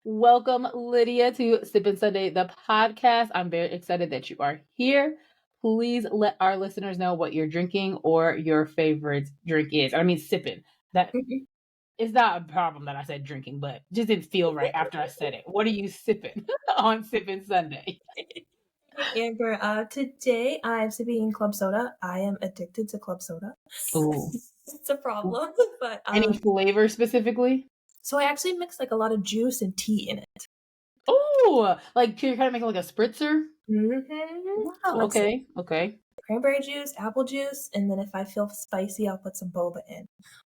Welcome, Lydia, to Sippin' Sunday, the podcast. I'm very excited that you are here. Please let our listeners know what you're drinking or your favorite drink is. I mean, sipping. That it's not a problem that I said drinking, but just didn't feel right after I said it. What are you sipping on Sippin' Sunday? Hey Amber, today I'm sipping club soda. I am addicted to club soda. Ooh. It's a problem, but Any flavor specifically? so I actually mix like a lot of juice and tea in it. Ooh, like you're kind of making like a spritzer? Wow, Like okay. cranberry juice, apple juice, and then if I feel spicy, I'll put some boba in.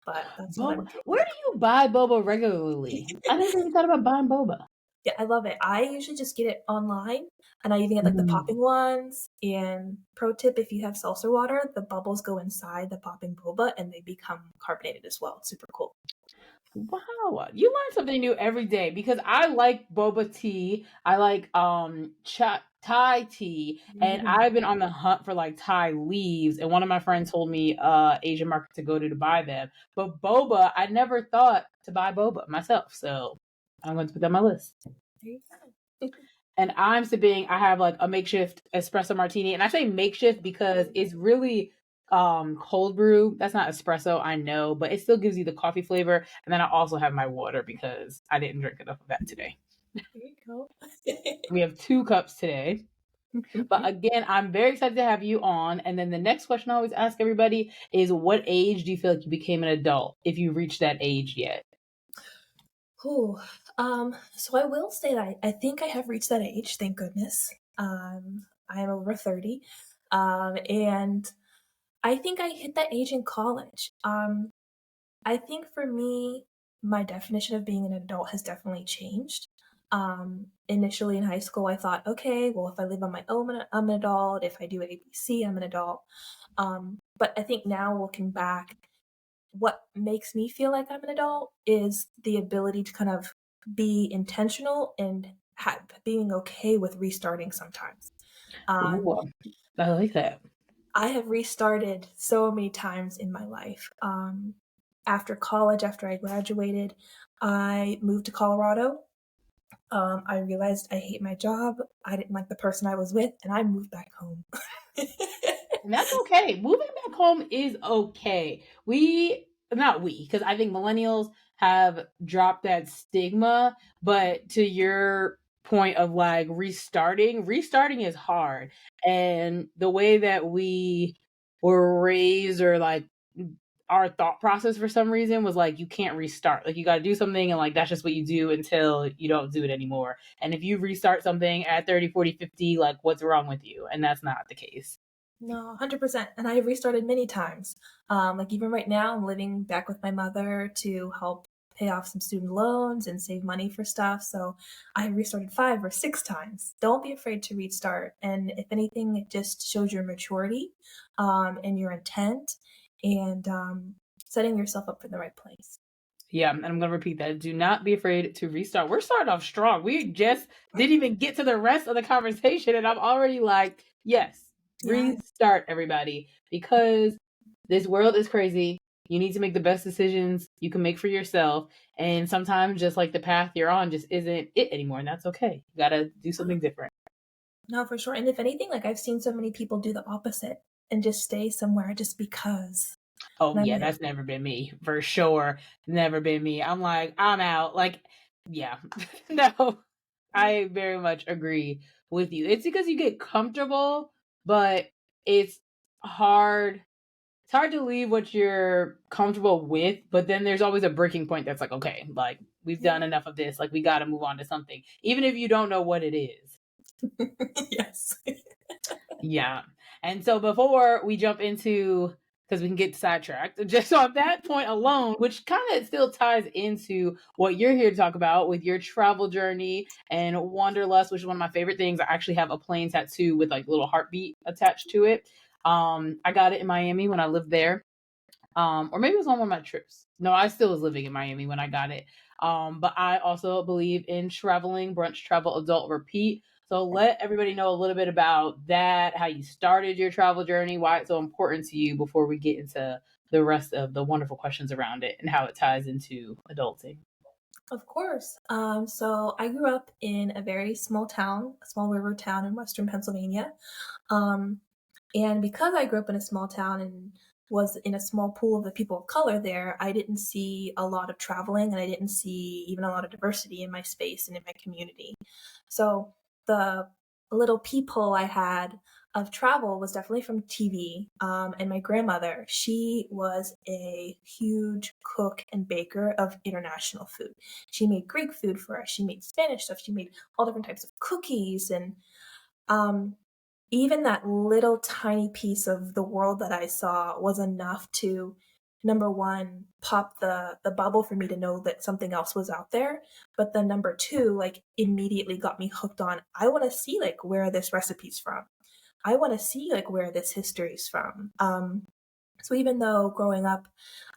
But that's what Boba. I'm Where do you buy boba regularly? I never even thought about buying boba. Yeah, I love it. I usually just get it online, and I even get like the Mm. popping ones. And pro tip, if you have seltzer water, the bubbles go inside the popping boba and they become carbonated as well. It's super cool. Wow, you learn something new every day because I like boba tea. I like Thai tea, and I've been on the hunt for like Thai leaves. And one of my friends told me Asian market to go to buy them. But boba, I never thought to buy boba myself, so I'm going to put that on my list. There you go. And I'm sipping, I have like a makeshift espresso martini. And I say makeshift because it's really cold brew. That's not espresso, I know, but it still gives you the coffee flavor. And then I also have my water because I didn't drink enough of that today. There you go. We have 2 cups today. But again, I'm very excited to have you on. And then the next question I always ask everybody is, what age do you feel like you became an adult, if you reached that age yet? Ooh, so I will say that I think I have reached that age, thank goodness. I am over 30. And I think I hit that age in college. I think for me, my definition of being an adult has definitely changed. Initially in high school, I thought, okay, well, if I live on my own, I'm an adult. If I do ABC, I'm an adult. But I think now looking back, what makes me feel like I'm an adult is the ability to kind of be intentional and being okay with restarting sometimes. Um, Ooh, I like that. I have restarted so many times in my life. After college, after I graduated, I moved to Colorado. I realized I hate my job. I didn't like the person I was with, and I moved back home. And that's okay. Moving back home is okay. Not we, because I think millennials have dropped that stigma. But to your point of like restarting is hard. And the way that we were raised, or like our thought process for some reason, was like, you can't restart. Like, you got to do something, and like that's just what you do until you don't do it anymore. And if you restart something at 30, 40, 50, like, what's wrong with you? And that's not the case. No, 100%. And I have restarted many times. Like even right now, I'm living back with my mother to help pay off some student loans and save money for stuff. So I have restarted 5 or 6 times. Don't be afraid to restart. And if anything, it just shows your maturity and your intent and setting yourself up for the right place. Yeah, and I'm gonna repeat that. Do not be afraid to restart. We're starting off strong. We just didn't even get to the rest of the conversation, and I'm already like, yes, Yeah. restart, everybody, because this world is crazy. You need to make the best decisions you can make for yourself, and sometimes just like the path you're on just isn't it anymore, and that's okay. You gotta do something different. No, for sure. And if anything, like I've seen so many people do the opposite and just stay somewhere just because. Oh And I'm yeah, like, that's never been me for sure. Never been me. I'm like, I'm out. Like, yeah, no. I very much agree with you. It's because you get comfortable, but it's hard. It's hard to leave what you're comfortable with, but then there's always a breaking point that's like, okay, like we've done enough of this. Like we got to move on to something, even if you don't know what it is. yes. Yeah. And so before we jump into, because we can get sidetracked, just on that point alone, which kind of still ties into what you're here to talk about with your travel journey and wanderlust, which is one of my favorite things. I actually have a plane tattoo with like a little heartbeat attached to it. I got it in Miami when I lived there. Or maybe it was on one of my trips. No, I still was living in Miami when I got it. But I also believe in traveling, brunch, travel, adult, repeat. So let everybody know a little bit about that, how you started your travel journey, why it's so important to you before we get into the rest of the wonderful questions around it and how it ties into adulting. Of course. So I grew up in a very small town, a small river town in Western Pennsylvania. Um, and because I grew up in a small town and was in a small pool of the people of color there, I didn't see a lot of traveling and I didn't see even a lot of diversity in my space and in my community. So the little peephole I had of travel was definitely from TV. And my grandmother, she was a huge cook and baker of international food. She made Greek food for us. She made Spanish stuff. She made all different types of cookies and um, even that little tiny piece of the world that I saw was enough to, number one, pop the bubble for me to know that something else was out there. But then number two, like immediately got me hooked on, I want to see like where this recipe's from. I want to see like where this history's from. So even though growing up,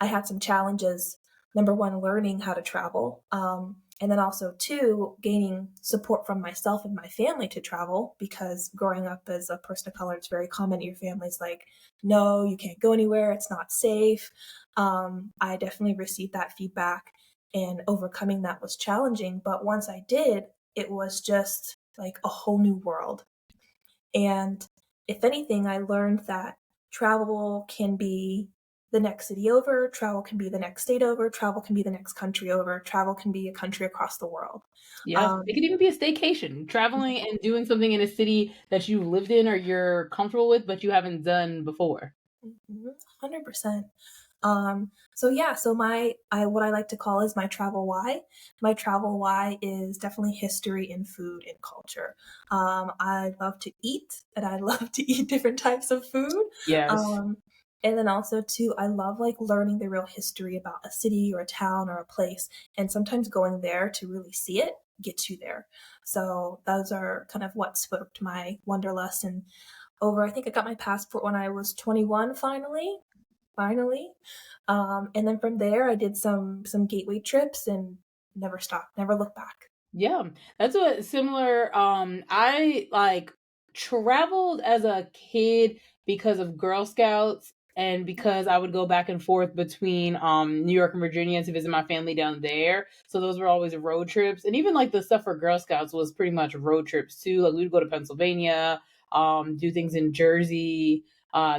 I had some challenges. Number one, learning how to travel, and then also two, gaining support from myself and my family to travel. Because growing up as a person of color, it's very common. Your family's like, "No, you can't go anywhere. It's not safe." I definitely received that feedback, and overcoming that was challenging. But once I did, it was just like a whole new world. And if anything, I learned that travel can be the next city over, travel can be the next state over, travel can be the next country over, travel can be a country across the world. Yeah, it Um, could even be a staycation, traveling and doing something in a city that you've lived in or you're comfortable with, but you haven't done before. 100%. So yeah, so what I like to call is my travel why. My travel why is definitely history and food and culture. I love to eat and I love to eat different types of food. Yes. Um, and then also too, I love like learning the real history about a city or a town or a place, and sometimes going there to really see it gets you there. So those are kind of what sparked my wanderlust and over. I think I got my passport when I was 21 finally. And then from there I did some gateway trips and never stopped, never looked back. Yeah, that's a similar. I like traveled as a kid because of Girl Scouts and because I would go back and forth between New York and Virginia to visit my family down there. So those were always road trips, and even like the stuff for Girl Scouts was pretty much road trips too. Like we'd go to Pennsylvania, do things in Jersey,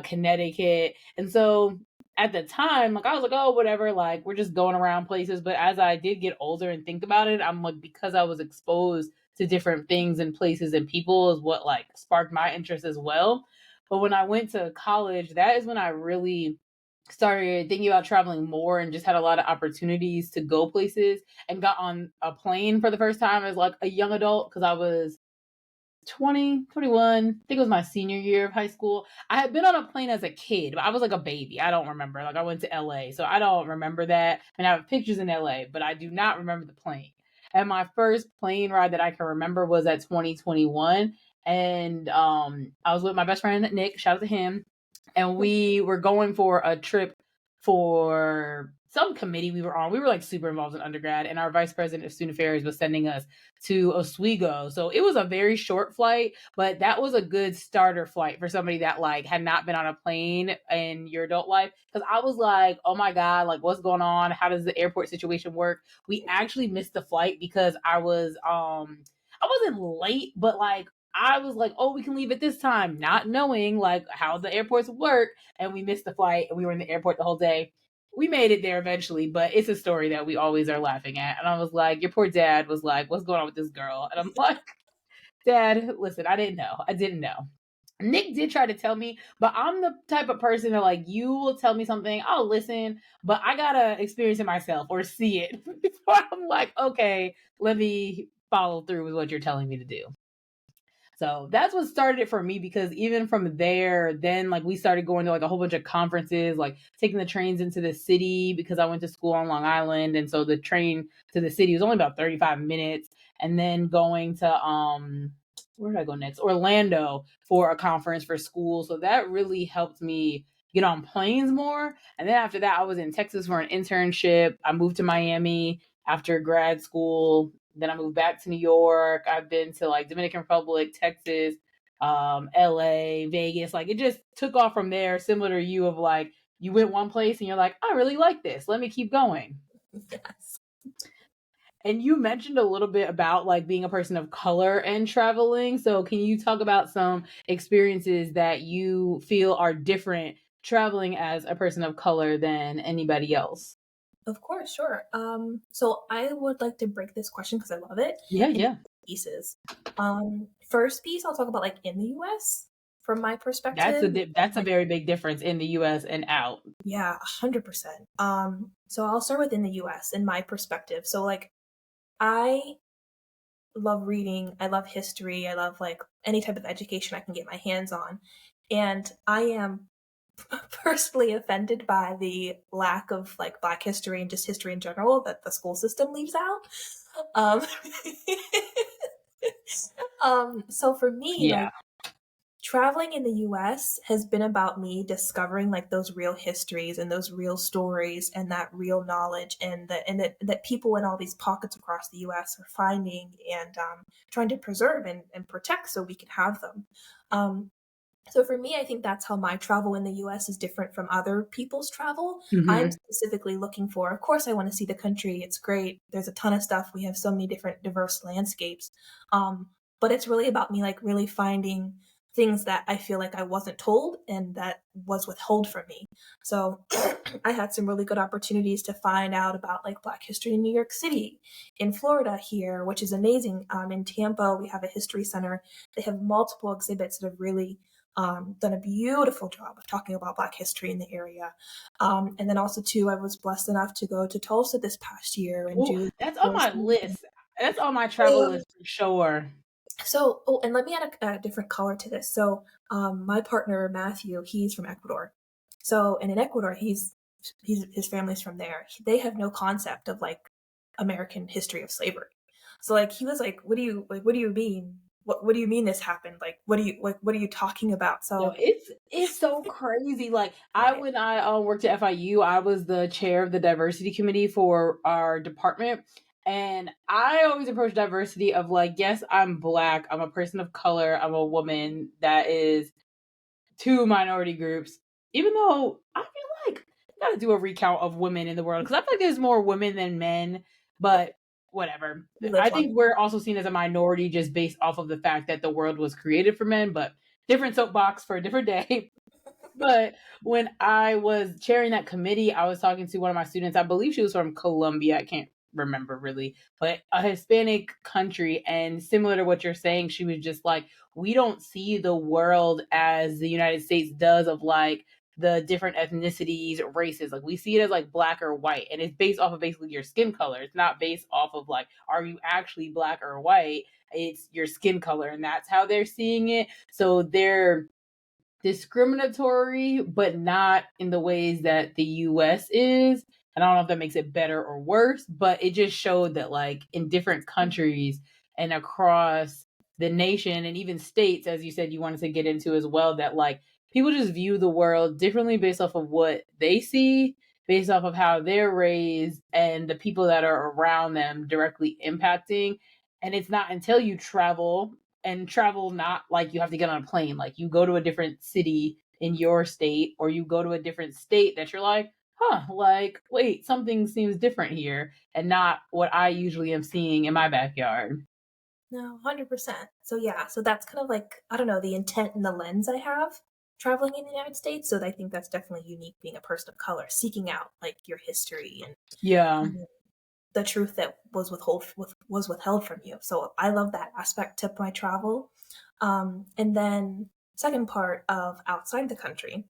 Connecticut, and so at the time, like I was like, oh, whatever, like we're just going around places. But as I did get older and think about it, I'm like, because I was exposed to different things and places and people is what like sparked my interest as well. But when I went to college, that is when I really started thinking about traveling more and just had a lot of opportunities to go places and got on a plane for the first time as like a young adult because I was 20, 21. I think it was my senior year of high school. I had been on a plane as a kid, but I was like a baby. I don't remember. Like I went to LA, so I don't remember that. And I have pictures in LA, but I do not remember the plane. And my first plane ride that I can remember was at 2021. And I was with my best friend Nick, shout out to him. And we were going for a trip for some committee we were on. We were like super involved in undergrad, and our vice president of student affairs was sending us to Oswego. So it was a very short flight, but that was a good starter flight for somebody that like had not been on a plane in your adult life. Cause I was like, oh my God, like what's going on? How does the airport situation work? We actually missed the flight because I wasn't late, but like I was like, oh, we can leave at this time, not knowing like how the airports work. And we missed the flight and we were in the airport the whole day. We made it there eventually, but it's a story that we always are laughing at. And I was like, your poor dad was like, what's going on with this girl? And I'm like, Dad, listen, I didn't know. I didn't know. Nick did try to tell me, but I'm the type of person that like you will tell me something, I'll listen, but I gotta experience it myself or see it before I'm like, okay, let me follow through with what you're telling me to do. So that's what started it for me because even from there, then like we started going to like a whole bunch of conferences, like taking the trains into the city because I went to school on Long Island. And so the train to the city was only about 35 minutes. And then going to where did I go next? Orlando for a conference for school. So that really helped me get on planes more. And then after that, I was in Texas for an internship. I moved to Miami after grad school. Then I moved back to New York. I've been to like Dominican Republic, Texas, LA, Vegas. Like it just took off from there, similar to you of like you went one place and you're like, I really like this. Let me keep going. Yes. And you mentioned a little bit about like being a person of color and traveling. So can you talk about some experiences that you feel are different traveling as a person of color than anybody else? Of course, sure. So I would like to break this question because I love it Yeah, into yeah. pieces. First piece, I'll talk about like in the U.S. from my That's perspective. that's a Like, very big difference in the US and out. yeah, 100%. So I'll start with in the U.S. in my perspective. So like I love reading, I love history, I love like any type of education I can get my hands on, and I am personally offended by the lack of like Black history and just history in general that the school system leaves out. Um, so for me, Yeah. like traveling in the US has been about me discovering like those real histories and those real stories and that real knowledge and that people in all these pockets across the US are finding and trying to preserve and protect so we can have them. Um, so for me, I think that's how my travel in the US is different from other people's travel. I'm Mhm. specifically looking for, of course, I want to see the country. It's great. There's a ton of stuff. We have so many different diverse landscapes. But it's really about me like really finding things that I feel like I wasn't told and that was withheld from me. So I had some really good opportunities to find out about like Black history in New York City, in Florida here, which is amazing. In Tampa, we have a history center. They have multiple exhibits that have really done a beautiful job of talking about Black history in the area. And then also too, I was blessed enough to go to Tulsa this past year and Oh, do that's on tours. my list. That's on my travel list for sure. So, oh, and let me add a different color to this. So, my partner Matthew, he's from Ecuador. So, and in Ecuador, he's his family's from there. They have no concept of like American history of slavery. So, like, he was like, "What do you like? What do you mean? What do you mean this happened? Like, what are you talking about?" Yo, So, it's so crazy. Like I right. when I worked at FIU, I was the chair of the diversity committee for our department. And I always approach diversity of like, yes, I'm black, I'm a person of color, I'm a woman that is two minority groups. Even though I feel like I gotta do a recount of women in the world because I feel like there's more women than men, but whatever. We live I long. think we're also seen as a minority just based off of the fact that the world was created for men, but different soapbox for a different day. But when I was chairing that committee, I was talking to one of my students. I believe she was from Colombia. I can't remember really, but a Hispanic country. And similar to what you're saying, she was just like, we don't see the world as the United States does of like the different ethnicities, races. Like we see it as like black or white. And it's based off of basically your skin color. It's not based off of like, are you actually black or white? It's your skin color. And that's how they're seeing it. So they're discriminatory, but not in the ways that the US is. And I don't know if that makes it better or worse, but it just showed that, like, in different countries and across the nation and even states, as you said, you wanted to get into as well, that, like, people just view the world differently based off of what they see, based off of how they're raised, and the people that are around them directly impacting. And it's not until you travel and travel not like you have to get on a plane, like you go to a different city in your state or you go to a different state that you're like, huh, like, wait, something seems different here and not what I usually am seeing in my backyard. No, 100%. So yeah, so that's kind of like, I don't know, the intent and the lens I have traveling in the United States. So I think that's definitely unique being a person of color, seeking out like your history and Yeah. um, the truth that was withheld from you. So I love that aspect to my travel. And then second part of outside the country,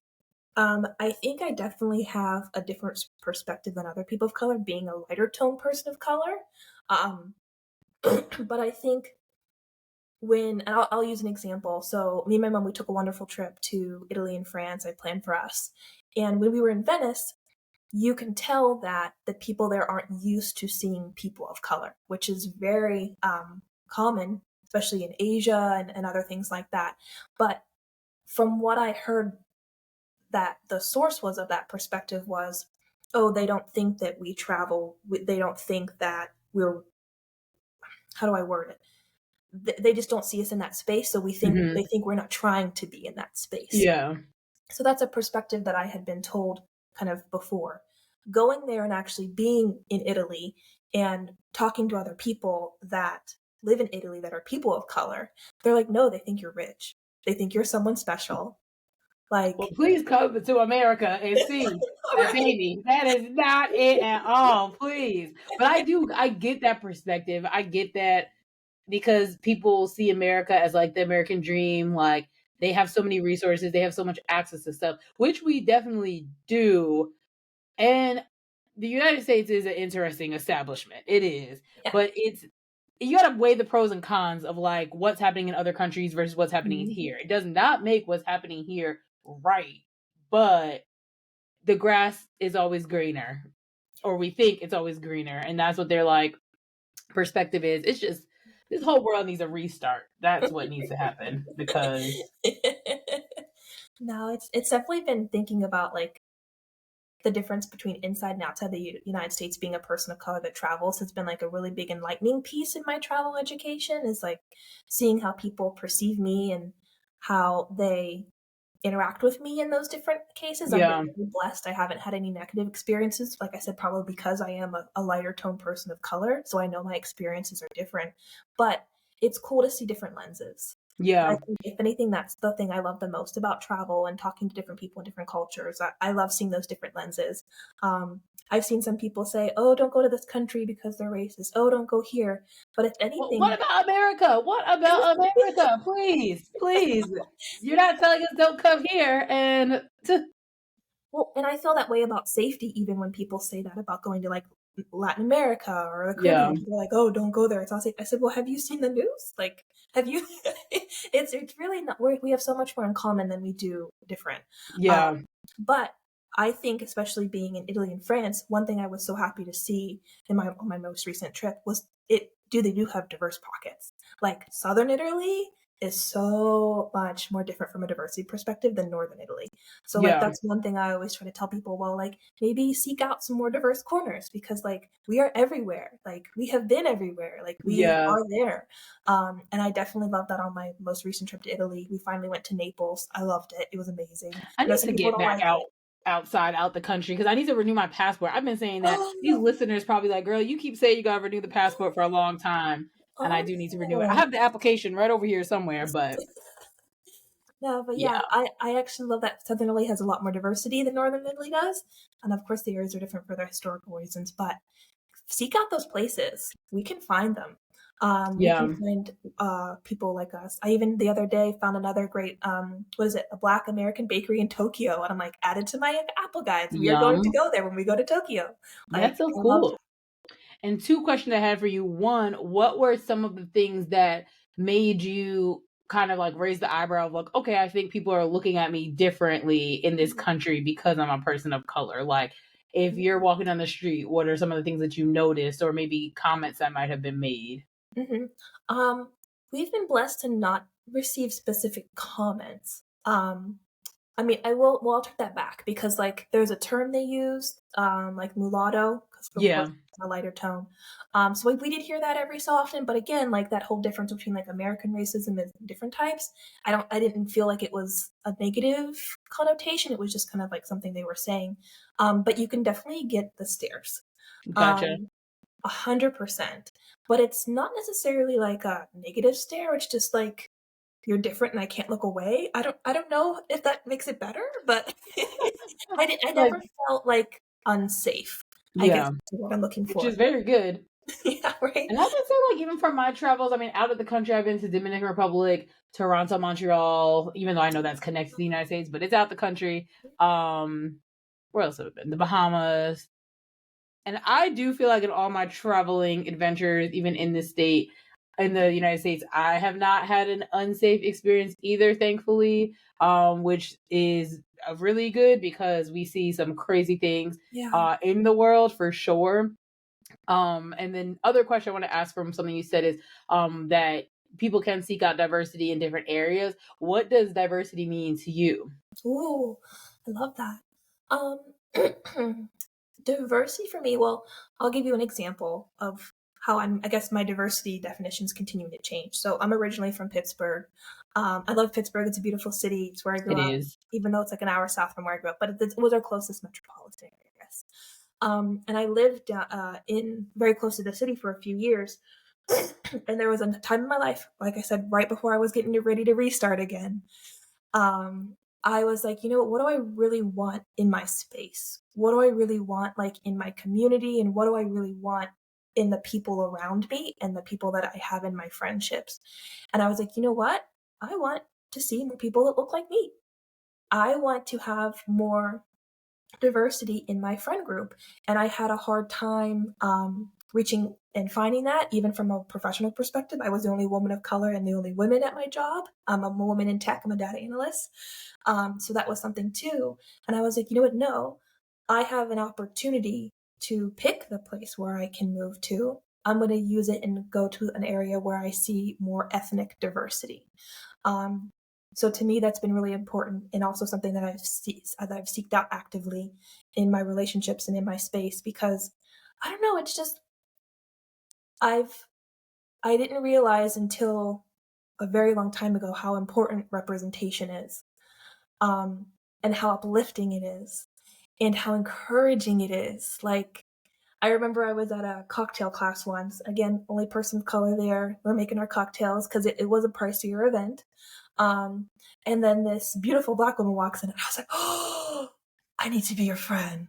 I think I definitely have a different perspective than other people of color, being a lighter tone person of color. Um, but I think when and I'll use an example. So me and my mom, we took a wonderful trip to Italy and France. I planned for us, and when we were in Venice, you can tell that the people there aren't used to seeing people of color, which is very common, especially in Asia and other things like that. But from what I heard, that the source was of that perspective was, oh, they don't think that we travel. They don't think that we're. How do I word it? They just don't see us in that space, so they Hmm. think we're not trying to be in that space. Yeah. So that's a perspective that I had been told kind of before. Going there and actually being in Italy and talking to other people that live in Italy that are people of color, they're like, no, they think you're rich. They think you're someone special. Well, Like, please come to America and see that right? baby. That is not it at all. Please. But I get that perspective. I get that because people see America as like the American dream. Like they have so many resources, they have so much access to stuff, which we definitely do. And the United States is an interesting establishment. It is. Yeah. But it's you gotta weigh the pros and cons of like what's happening in other countries versus what's happening Mhm. here. It does not make what's happening here right. But the grass is always greener. Or we think it's always greener. And that's what their like perspective is. It's just this whole world needs a restart. That's what needs to happen because No, it's definitely been thinking about like the difference between inside and outside the United States being a person of color that travels has been like a really big enlightening piece in my travel education is like seeing how people perceive me and how they interact with me in those different cases. I'm yeah, very blessed. I haven't had any negative experiences. Like I said, probably because I am a lighter tone person of color. So I know my experiences are different. But it's cool to see different lenses. I yeah. think if anything, that's the thing I love the most about travel and talking to different people in different cultures. I love seeing those different lenses. I've seen some people say, "Oh, don't go to this country because they're racist. Oh, don't go here." But if Well, what anything, about America? What about America? Please, please. You're not telling us don't come here and well, and I feel that way about safety even when people say that about going to like Latin America or the yeah, Caribbean. People are like, "Oh, don't go there." It's all safe. I said, "Well, have you seen the news? Like, have you?" It's really not. We have so much more in common than we do different. Um, yeah, but I think, especially being in Italy and France, one thing I was so happy to see in my on my most recent trip was it. Do they do have diverse pockets? Like Southern Italy is so much more different from a diversity perspective than Northern Italy. So like yeah, that's one thing I always try to tell people, well, like maybe seek out some more diverse corners because like we are everywhere. Like we have been everywhere. Like we yeah. are there. And I definitely loved that on my most recent trip to Italy. We finally went to Naples. I loved it. It was amazing. I I know need some to people get don't back like out it. outside out the country because I need to renew my passport. I've been saying that Oh these no. listeners probably like, girl, you keep saying you gotta renew the passport for a long time. And I Oh do need to renew it. I no. have the application right over here somewhere, but No, but yeah. yeah, I actually love that Southern Italy has a lot more diversity than Northern Italy does. And of course the areas are different for their historical reasons, but seek out those places. We can find them. We can Yeah. find people like us. I even the other day found another great what is it? A Black American bakery in Tokyo, and I'm like added to my Apple guides. We are going to Yum. go there when we go to Tokyo. That's Like so I love cool. And two questions I had for you. One, what were some of the things that made you kind of like raise the eyebrow of like, okay, I think people are looking at me differently in this that. country because I'm a person of color. Like if you're walking down the street, what are some of the things that you noticed or maybe comments that might have been made? Mhm. Um, we've been blessed to not receive specific comments. I mean, I will. Well, I'll take that back because, like, there's a term they use, like mulatto, because of course Yeah. it's a lighter tone. So we did hear that every so often, but again, like that whole difference between like American racism and different types. I didn't feel like it was a negative connotation. It was just kind of like something they were saying. But you can definitely get the stares. Gotcha. Um, 100%. But it's not necessarily like a negative stare, it's just like, "You're different and I can't look away." I don't know if that makes it better, but I Like, never felt, like, unsafe, I guess yeah, is what I'm looking which is for. very good. Yeah, right? And I would say, like, even from my travels, I mean, out of the country, I've been to Dominican Republic, Toronto, Montreal, even though I know that's connected to the United States, but it's out the country. Where else have I been? The Bahamas. And I do feel like in all my traveling adventures, even in this state, in the United States, I have not had an unsafe experience either, thankfully, which is really good because we see some crazy things Yeah. in the world for sure. And then other question I want to ask from something you said is that people can seek out diversity in different areas. What does diversity mean to you? Ooh, I love that. Um, diversity for me, well, I'll give you an example of how I guess my diversity definitions continuing to change. So I'm originally from Pittsburgh. I love Pittsburgh. It's a beautiful city. It's where I grew It up, is. even though it's like an hour south from where I grew up, but it was our closest metropolitan area, I guess. And I lived in very close to the city for a few years. And there was a time in my life, like I said, right before I was getting ready to restart again, I was like, what do I really want in my space? What do I really want like in my community? And what do I really want in the people around me and the people that I have in my friendships? And I was like, you know what? I want to see more people that look like me. I want to have more diversity in my friend group. And I had a hard time reaching and finding that, even from a professional perspective. I was the only woman of color and the only woman at my job. I'm a woman in tech, I'm a data analyst. So that was something too. And I was like, you know what? No, I have an opportunity to pick the place where I can move to. I'm going to use it and go to an area where I see more ethnic diversity. Um, so to me, that's been really important, and also something that I've seeked out actively in my relationships and in my space, because I don't know, it's just I've I didn't realize until a very long time ago how important representation is, um, and how uplifting it is, and how encouraging it is. Like, I remember I was at a cocktail class once. Again, only person of color there. We're making our cocktails because it was a pricier event. Um, and then this beautiful black woman walks in, and I was like, "Oh, I need to be your friend."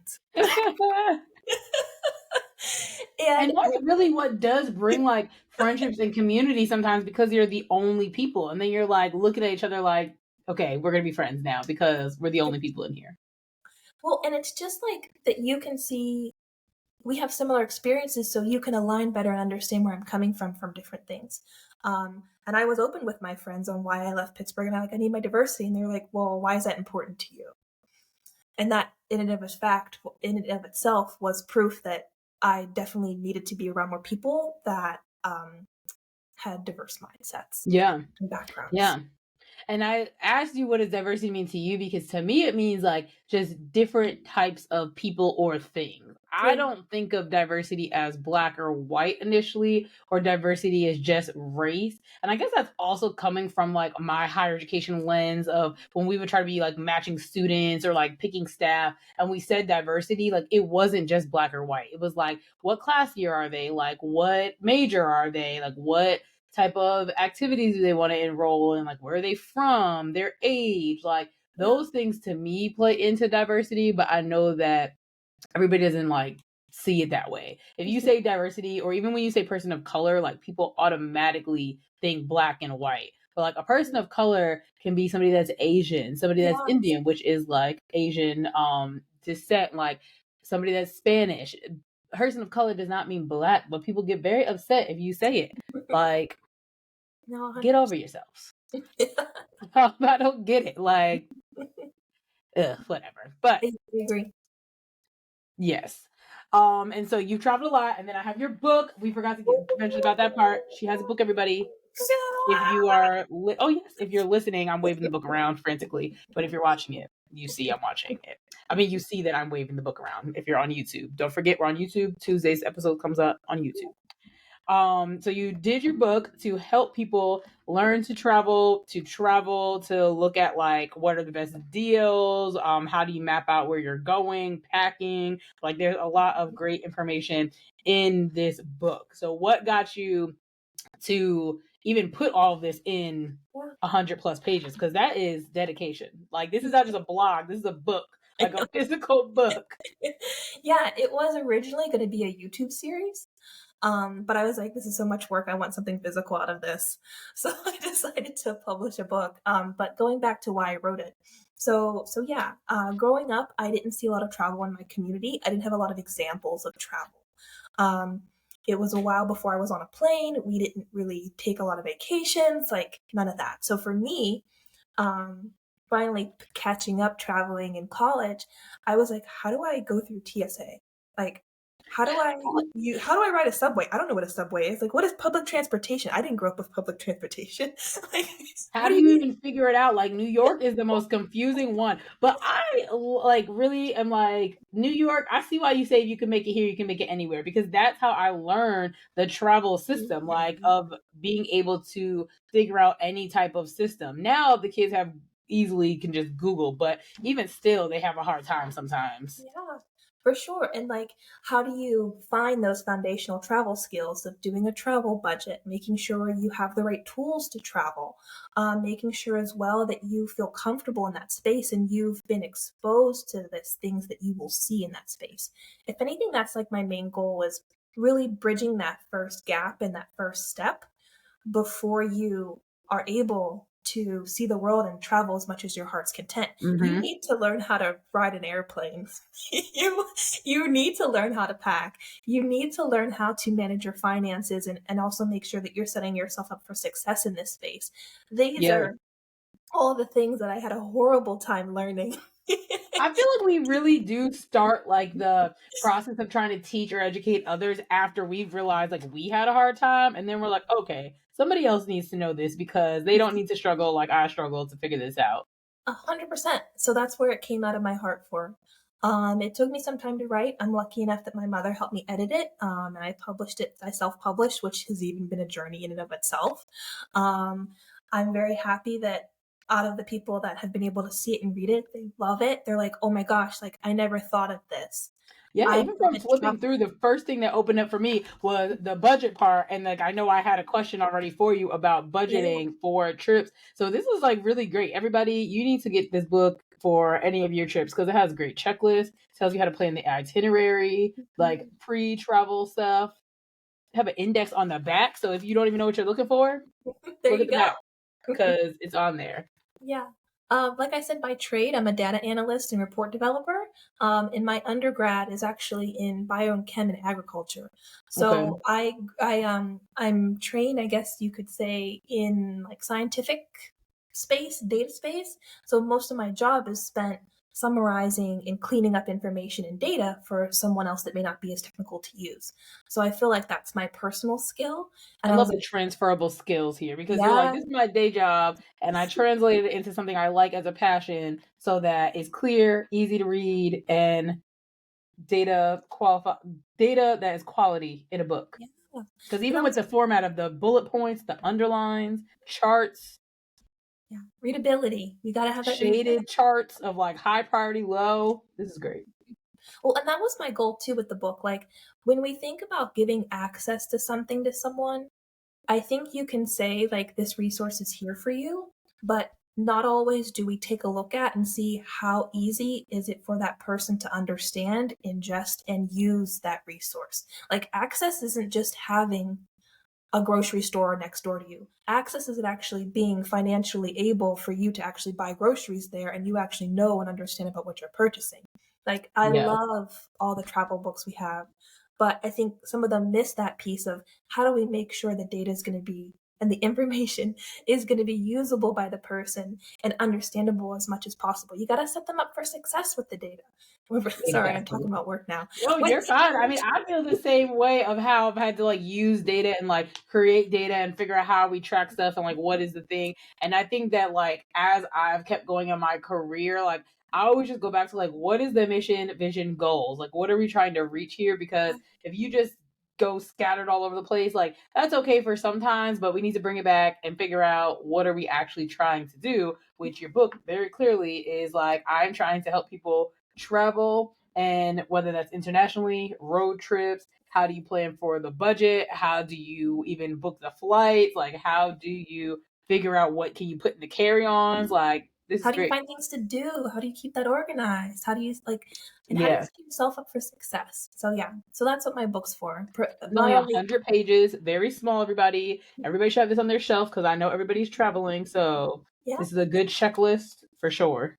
And And that's really what does bring like friendships and community sometimes, because you're the only people. And then you're like looking at each other like, okay, we're going to be friends now because we're the only people in here. well, and it's just like that you can see we have similar experiences, so you can align better and understand where I'm coming from different things. And I was open with my friends on why I left Pittsburgh, and I need my diversity, and they're like, "Well, why is that important to you?" And that, in and of itself, was proof that I definitely needed to be around more people that had diverse mindsets Yeah. and backgrounds. Yeah. And I asked you, what does diversity mean to you? Because to me, it means like just different types of people or things. I Yeah, don't think of diversity as black or white initially, or diversity as just race. And I guess that's also coming from like my higher education lens of when we would try to be like matching students or like picking staff, and we said diversity, like it wasn't just black or white. It was like, what class year are they? Like, what major are they? Like, what type of activities do they want to enroll in, like where are they from, their age, like yeah, those things to me play into diversity. But I know that everybody doesn't like see it that way. If you say diversity, or even when you say person of color, like people automatically think black and white. But like a person of color can be somebody that's Asian, somebody that's yeah, Indian, which is like Asian descent, like somebody that's Spanish. Person of color does not mean black, but people get very upset if you say it. Like, no, get over 100%. yourselves. I don't get it. Like, ugh, whatever. But I agree. yes. And so you traveled a lot, and then I have your book. We forgot to mention about that part. She has a book, everybody. If you are, oh yes, if you're listening, I'm waving the book around frantically. But if you're watching it, you see I'm watching it. I mean, you see that I'm waving the book around. If you're on YouTube, don't forget we're on YouTube. Tuesday's episode comes up on YouTube. So you did your book to help people learn to travel, to look at like what are the best deals, how do you map out where you're going, packing. Like there's a lot of great information in this book. So what got you to even put all of this in 100+ pages? Because that is dedication. Like this is not just a blog, this is a book, like a physical book. Yeah, it was originally going to be a YouTube series. But I was like, this is so much work. I want something physical out of this. So I decided to publish a book. But going back to why I wrote it. So yeah, growing up, I didn't see a lot of travel in my community. I didn't have a lot of examples of travel. Um, it was a while before I was on a plane. We didn't really take a lot of vacations, like none of that. So for me, um, finally catching up traveling in college, I was like, how do I go through TSA? Like, how do I ride a subway? I don't know what a subway is. Like, what is public transportation? I didn't grow up with public transportation. Like, How what do do you you mean? even figure it out? Like New York is the most confusing one. But I like really am like New York. I see why you say if you can make it here, you can make it anywhere, because that's how I learned the travel system, like of being able to figure out any type of system. Now the kids have easily can just Google, but even still they have a hard time sometimes. Yeah. For sure. And like, how do you find those foundational travel skills of doing a travel budget, making sure you have the right tools to travel, making sure as well that you feel comfortable in that space and you've been exposed to this things that you will see in that space. If anything, that's like my main goal is really bridging that first gap and that first step before you are able to see the world and travel as much as your heart's content. You Mm-hmm. need to learn how to ride an airplane. you you need to learn how to pack. You need to learn how to manage your finances and also make sure that you're setting yourself up for success in this space. These Yeah. are all the things that I had a horrible time learning. I feel like we really do start like the process of trying to teach or educate others after we've realized like we had a hard time, and then we're like, okay, somebody else needs to know this because they don't need to struggle like I struggled to figure this out. 100%. So that's where it came out of my heart for. It took me some time to write. I'm lucky enough that my mother helped me edit it, and I published it. I self-published, which has even been a journey in and of itself. Um, I'm very happy that out of the people that have been able to see it and read it, they love it. They're like, "Oh my gosh, like I never thought of this. Yeah, I even from wanted to flipping travel." through, the first thing that opened up for me was the budget part. And like, I know I had a question already for you about Yeah. budgeting for trips. So this is like really great. Everybody, you need to get this book for any of your trips because it has a great checklist, tells you how to plan the itinerary, like Mhm. pre-travel stuff. Have an index on the back. So if you don't even know what you're looking for, There look at you the back go. because it's on there. Yeah. Like I said, by trade, I'm a data analyst and report developer. And my undergrad is actually in biochem and agriculture. Okay. So I'm trained, I guess you could say, in like scientific space, data space. So most of my job is spent summarizing and cleaning up information and data for someone else that may not be as technical to use. So I feel like that's my personal skill. I And I love was the like, transferable skills here because you're like, yeah, this is my day job, and I translate it into something I like as a passion so that it's clear, easy to read, and data that is quality in a book. yeah. Because And even that with was the format of the bullet points, the underlines, charts, Yeah, readability. We gotta have that readability. shaded charts of like high priority, low, this is great. Well, and that was my goal too with the book. Like when we think about giving access to something to someone, I think you can say like this resource is here for you, but not always do we take a look at and see how easy is it for that person to understand, ingest, and use that resource. Like access isn't just having a grocery store next door to you. Access is actually being financially able for you to actually buy groceries there and you actually know and understand about what you're purchasing. Like, I Yeah. love all the travel books we have, but I think some of them miss that piece of how do we make sure the data is going to be and the information is going to be usable by the person and understandable as much as possible. You got to set them up for success with the data. Sorry, I'm Exactly. talking about work now. No, With you're fine. I mean, I feel the same way of how I've had to like use data and like create data and figure out how we track stuff and like what is the thing. And I think that like as I've kept going in my career, like I always just go back to like what is the mission, vision, goals? Like what are we trying to reach here? Because if you just go scattered all over the place, like that's okay for sometimes, but we need to bring it back and figure out what are we actually trying to do, which your book very clearly is like I'm trying to help people travel, and whether that's internationally, road trips, how do you plan for the budget, how do you even book the flights, like how do you figure out what can you put in the carry-ons, like this is How do you great. find things to do? How do you keep that organized? How do you like, and how do you Yeah, set yourself up for success? So yeah, so that's what my book's for. it's Not only only, 100 pages, very small. Everybody should have this on their shelf because I know everybody's traveling, so yeah, this is a good checklist for sure.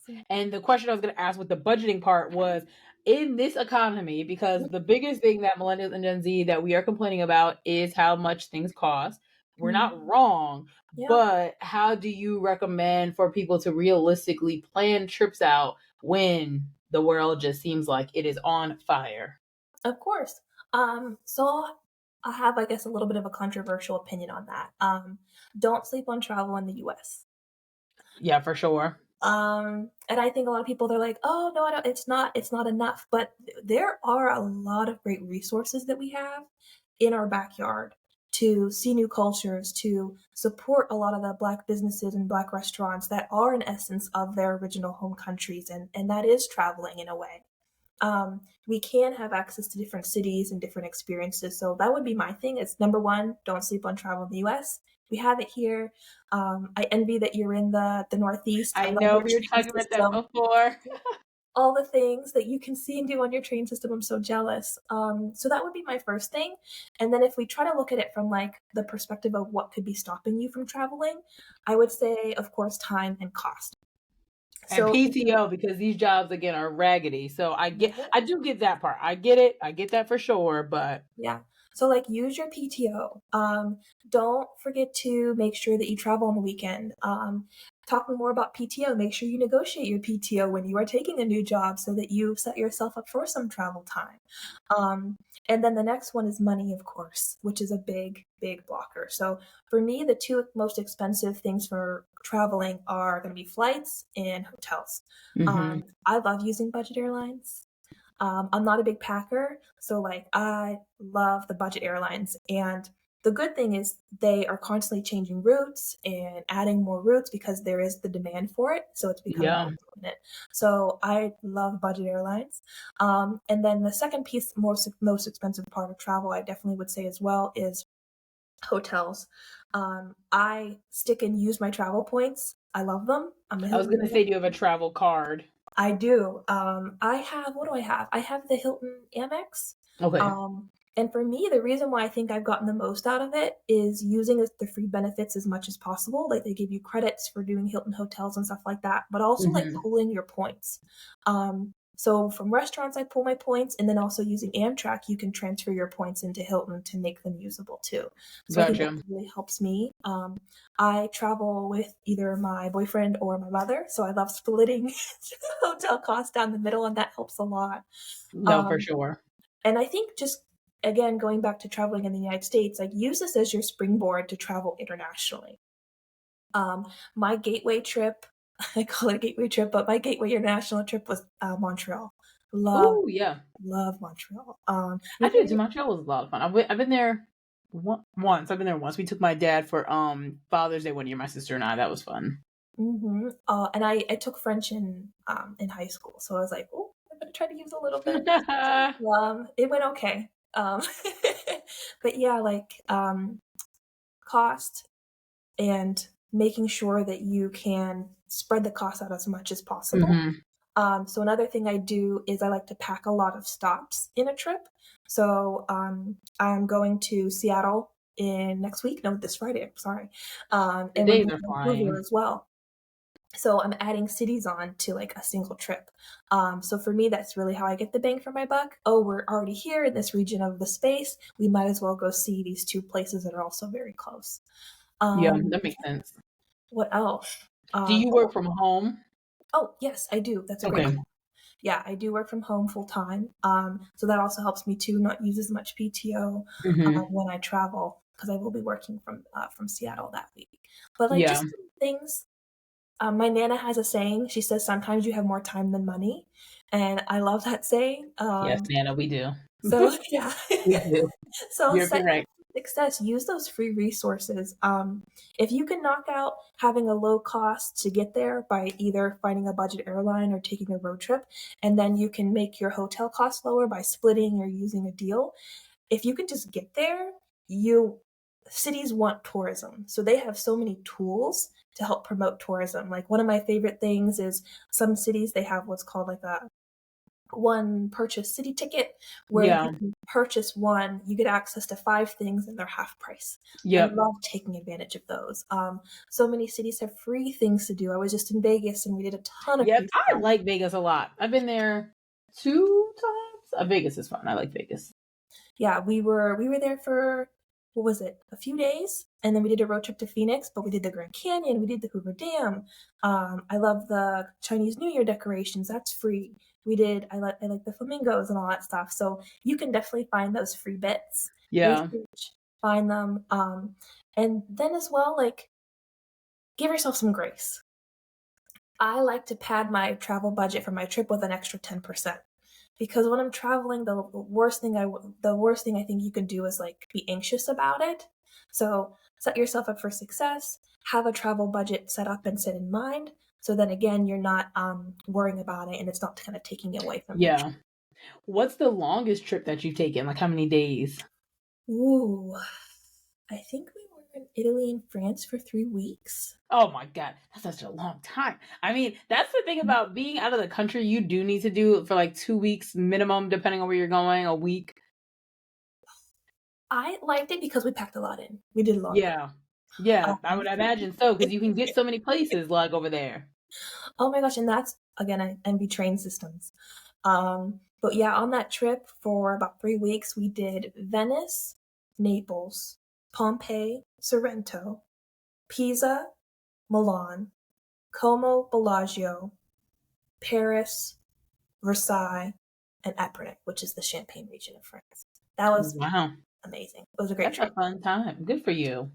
so, And the question I was going to ask with the budgeting part was in this economy, because the biggest thing that millennials and Gen Z that we are complaining about is how much things cost. We're not mhm, wrong, yeah, but how do you recommend for people to realistically plan trips out when the world just seems like it is on fire? of course. So I have, I guess, a little bit of a controversial opinion on that. Don't sleep on travel in the U.S. Yeah, for sure. And I think a lot of people they're like, "Oh no, I don't, it's not enough." But there are a lot of great resources that we have in our backyard to see new cultures, to support a lot of the black businesses and black restaurants that are in essence of their original home countries, and that is traveling in a way. we can have access to different cities and different experiences. So that would be my thing. It's number one, don't sleep on travel in the US. We have it here. I envy that you're in the Northeast. I I love know your we were train talking about that system. before. All the things that you can see and do on your train system. I'm so jealous. So that would be my first thing. And then if we try to look at it from like the perspective of what could be stopping you from traveling, I would say, of course, time and cost. And So PTO, because these jobs again are raggedy. So mhm, I do get that part. I get it. I get that for sure. But yeah. So like use your PTO. Don't forget to make sure that you travel on the weekend. Talking more about PTO, make sure you negotiate your PTO when you are taking a new job so that you set yourself up for some travel time. Um, and then the next one is money, of course, which is a big, big blocker. So for me, the two most expensive things for traveling are going to be flights and hotels. hmm I love using budget airlines. I'm not a big packer, so like I love the budget airlines. And the good thing is they are constantly changing routes and adding more routes because there is the demand for it. So it's becoming yeah, more dominant. So I love budget airlines. And then the second piece, most expensive part of travel, I definitely would say as well, is hotels. I stick and use my travel points. I love them. I'm a I was Hilton gonna member. say, do you have a travel card? I do. I have, what do I have? I have the Hilton Amex. Okay. Um, and for me, the reason why I think I've gotten the most out of it is using the free benefits as much as possible. Like they give you credits for doing Hilton hotels and stuff like that, but also like hmm pooling your points. So from restaurants, I pull my points, and then also using Amtrak, you can transfer your points into Hilton to make them usable too. So I think that Gotcha. really helps me. I travel with either my boyfriend or my mother, so I love splitting hotel costs down the middle, and that helps a lot. No, for Um, sure. and I think just again going back to traveling in the United States, like use this as your springboard to travel internationally. My gateway trip, I call it a gateway trip, but my gateway international trip was Montreal. Love, Oh yeah, love Montreal. I If did you're too. Montreal was a lot of fun. I've been there once. I've been there once. We took my dad for Father's Day one year. My sister and I. That was fun. and I took French in high school, so I was like, oh, I'm gonna try to use a little bit. It went okay. But yeah, like cost and making sure that you can spread the cost out as much as possible. hmm So another thing I do is I like to pack a lot of stops in a trip. So I'm going to Seattle in next week. No, this Friday. I'm sorry. The And we're days going are to Vancouver flying. as well. So I'm adding cities on to like a single trip. So for me, that's really how I get the bang for my buck. Oh, we're already here in this region of the space. We might as well go see these two places that are also very close. Yeah, Um, that makes sense. what else? Do you work from home? Yes, I do. That's a great Okay. question. Yeah, I do work from home full time. So that also helps me to not use as much PTO hmm when I travel because I will be working from Seattle that week. But like Yeah. just some things. My nana has a saying. She says sometimes you have more time than money, and I love that saying. Yes, Nana, we do. So yeah. We do. So You're set correct. success, use those free resources. If you can knock out having a low cost to get there by either finding a budget airline or taking a road trip, and then you can make your hotel costs lower by splitting or using a deal. If you can just get there, you cities want tourism. So they have so many tools to help promote tourism. Like one of my favorite things is some cities they have what's called like a one purchase city ticket where if you Yeah. can purchase one, you get access to five things and they're half price. I Yep. love taking advantage of those. So many cities have free things to do. I was just in Vegas and we did a ton of Yep. free I stuff. like Vegas a lot. I've been there 2 times. Vegas is fun. I like Vegas. Yeah, we were there for what was it? A few days, and then we did a road trip to Phoenix. But we did the Grand Canyon, we did the Hoover Dam. I love the Chinese New Year decorations. That's free. I like the flamingos and all that stuff. So you can definitely find those free bits. Yeah. Research, find them, and then as well, like give yourself some grace. I like to pad my travel budget for my trip with an extra 10%. Because when I'm traveling, the worst thing I think you can do is like be anxious about it. So set yourself up for success. Have a travel budget set up and set in mind. So then again, you're not worrying about it, and it's not kind of taking away from your Yeah. trip. What's the longest trip that you've taken? Like how many days? Ooh, I think we were in Italy and France for 3 weeks. Oh my God, that's such a long time. I mean, that's the thing about being out of the country. You do need to do it for like 2 weeks minimum, depending on where you're going, a week. I liked it because we packed a lot in. We did a lot of Yeah. Yeah, I Um, would imagine so, because you can get so many places like over there. oh my gosh, and that's again, I envy train systems. But yeah, on that trip for about 3 weeks, we did Venice, Naples, Pompeii, Sorrento, Pisa, Milan, Como, Bellagio, Paris, Versailles, and Epernay, which is the Champagne region of France. That was Wow. amazing. It was a great That's a trip. fun time. Good for you.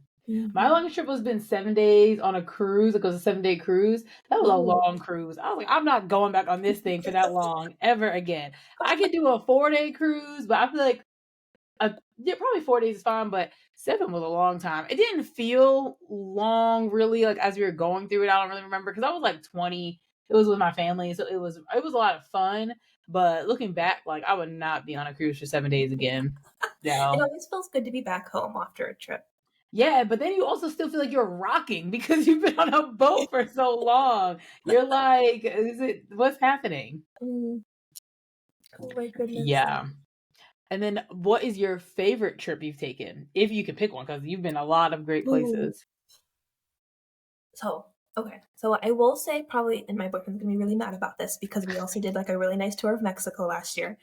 My Mhm. longest trip has been 7 days on a cruise. It was a 7 day cruise. That was a Ooh. long cruise. I was like, I'm not going back on this thing for that long ever again. I could do a 4 day cruise, but I feel like yeah, probably 4 days is fine, but 7 was a long time. It didn't feel long, really, like as we were going through it. I don't really remember because I was like 20. It was with my family, so it was a lot of fun. But looking back, like I would not be on a cruise for 7 days again. It No. always feels good to be back home after a trip. Yeah, but then you also still feel like you're rocking because you've been on a boat for so long. You're like, is it what's happening? Mm. Oh my goodness. Yeah. And then what is your favorite trip you've taken? If you can pick one, because you've been a lot of great Ooh. places. So, okay. So I will say probably, and my boyfriend's gonna be really mad about this because we also did like a really nice tour of Mexico last year.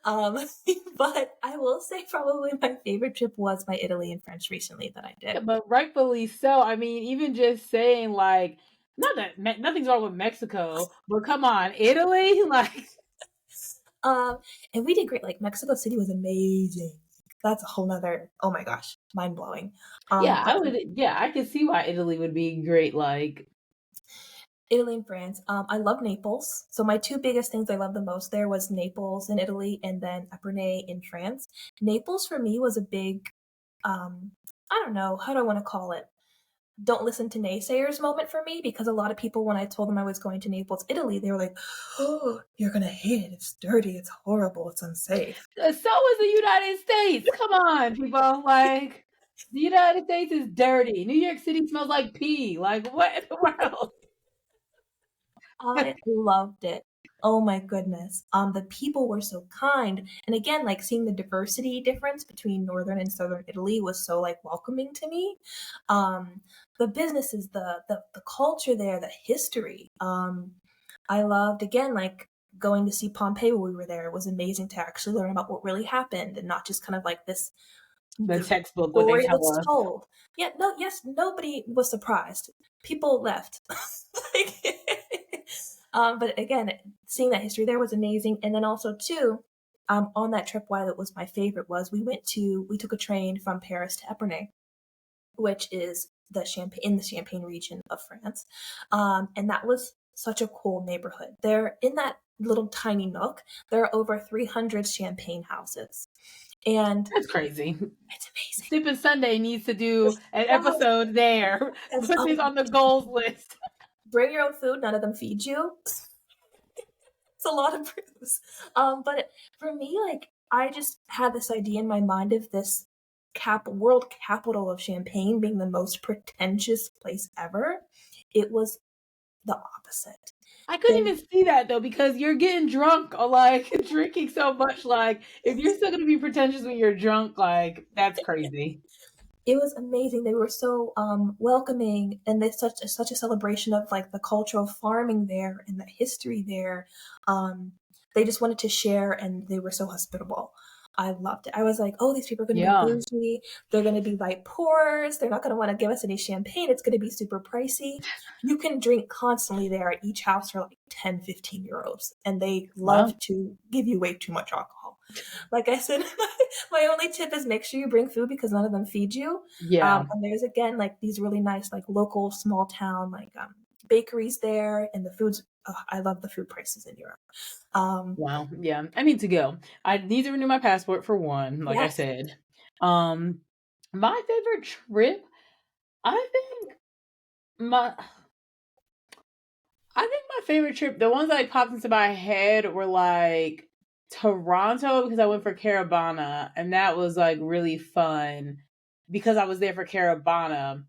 Um, but I will say probably my favorite trip was my Italy and French recently that I Yeah, did. but rightfully so. I mean, even just saying like, not that nothing's wrong with Mexico, but come on, Italy, like, Um, and we did great. Like Mexico City was amazing. That's a whole nother, oh my gosh, mind blowing. yeah, But yeah, I could see why Italy would be great. Like, Italy and France. I love Naples. So my two biggest things I love the most there was Naples in Italy and then Epernay in France. Naples for me was a big, um, I don't know, how do I want to call it? Don't listen to naysayers moment for me because a lot of people, when I told them I was going to Naples, Italy, they were like, "Oh, you're gonna hate it. It's dirty. It's horrible. It's unsafe." so is the United States. Come on, people. Like, the United States is dirty. New York City smells like pee. Like, what in the world? I loved it. Oh my goodness. The people were so kind. And again, like seeing the diversity difference between northern and southern Italy was so like welcoming to me. Um, the businesses, the culture there, the history. I loved again like going to see Pompeii when we were there. It was amazing to actually learn about what really happened and not just kind of like this The the textbook, what they story tell that's us. told. Yeah, no, yes, nobody was surprised. People left. Like, but again, seeing that history there was amazing. And then also too, on that trip, why that was my favorite was we took a train from Paris to Epernay, which is the Champagne in the Champagne region of France, and that was such a cool neighborhood. There in that little tiny nook, there are over 300 champagne houses, and That's crazy. it's amazing. Sipping Sunday needs to do an episode there. Yes, Put this on the goals list. bring your own food. None of them feed you. It's a lot of booze. But for me, like I just had this idea in my mind of this world capital of champagne being the most pretentious place ever. It was the opposite. I couldn't They even see that though because you're getting drunk or like drinking so much. Like, if you're still gonna be pretentious when you're drunk, like that's crazy. it was amazing. They were so welcoming, and they such a celebration of like the cultural farming there and the history there. Um, they just wanted to share, and they were so hospitable. I loved it. I was like, oh, these people are going to be Yeah. bougie. They're going to be light pours. They're not going to want to give us any champagne. It's going to be super pricey. You can drink constantly there at each house for like 10, 15 euros. And they love Well, to give you way too much alcohol. Like I said, my only tip is make sure you bring food because none of them feed you. yeah. And there's again like these really nice like local small town like bakeries there, and the foods. Oh, I love the food prices in Europe. Um, Wow. Yeah. I need to go. I need to renew my passport for one, like I yes, said. Um, my favorite trip, I think my I think my favorite trip, the ones that like popped into my head were like Toronto because I went for Caravana, and that was like really fun because I was there for Caravana.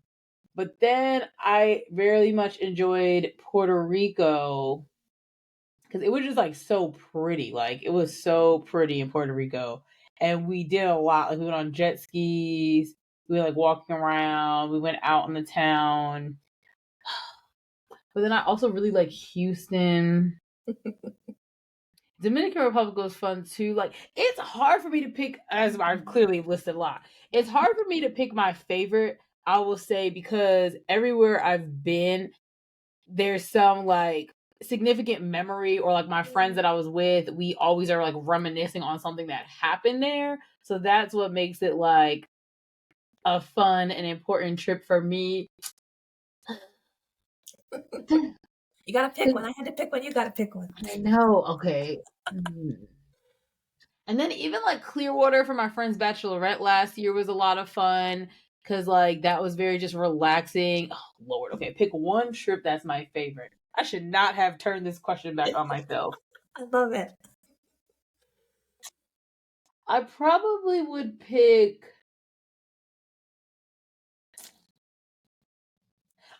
But then I very much enjoyed Puerto Rico because it was just like so pretty. Like it was so pretty in Puerto Rico, and we did a lot. Like we went on jet skis. We were like walking around. We went out in the town. But then I also really like Houston. Dominican Republic was fun too. Like it's hard for me to pick, as I've clearly listed a lot. It's hard for me to pick my favorite. I will say because everywhere I've been, there's some like significant memory, or like my friends that I was with, we always are like reminiscing on something that happened there. So that's what makes it like a fun and important trip for me. You gotta pick one. I had to pick one. You gotta pick one. I know. Okay. And then even like Clearwater for my friend's bachelorette last year was a lot of fun because like that was very just relaxing. Oh Lord, okay, pick one trip that's my favorite. I should not have turned this question back on myself. I love it. I probably would pick.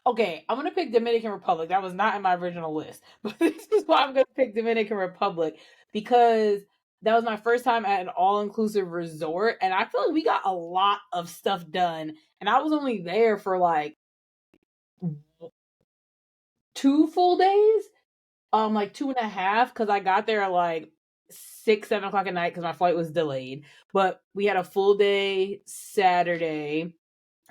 Okay, I'm gonna pick Dominican Republic. That was not in my original list, but this is why I'm gonna pick Dominican Republic because that was my first time at an all-inclusive resort, and I feel like we got a lot of stuff done. And I was only there for like 2 full days, like 2.5, because I got there at like 6, 7 o'clock at night because my flight was delayed. But we had a full day Saturday.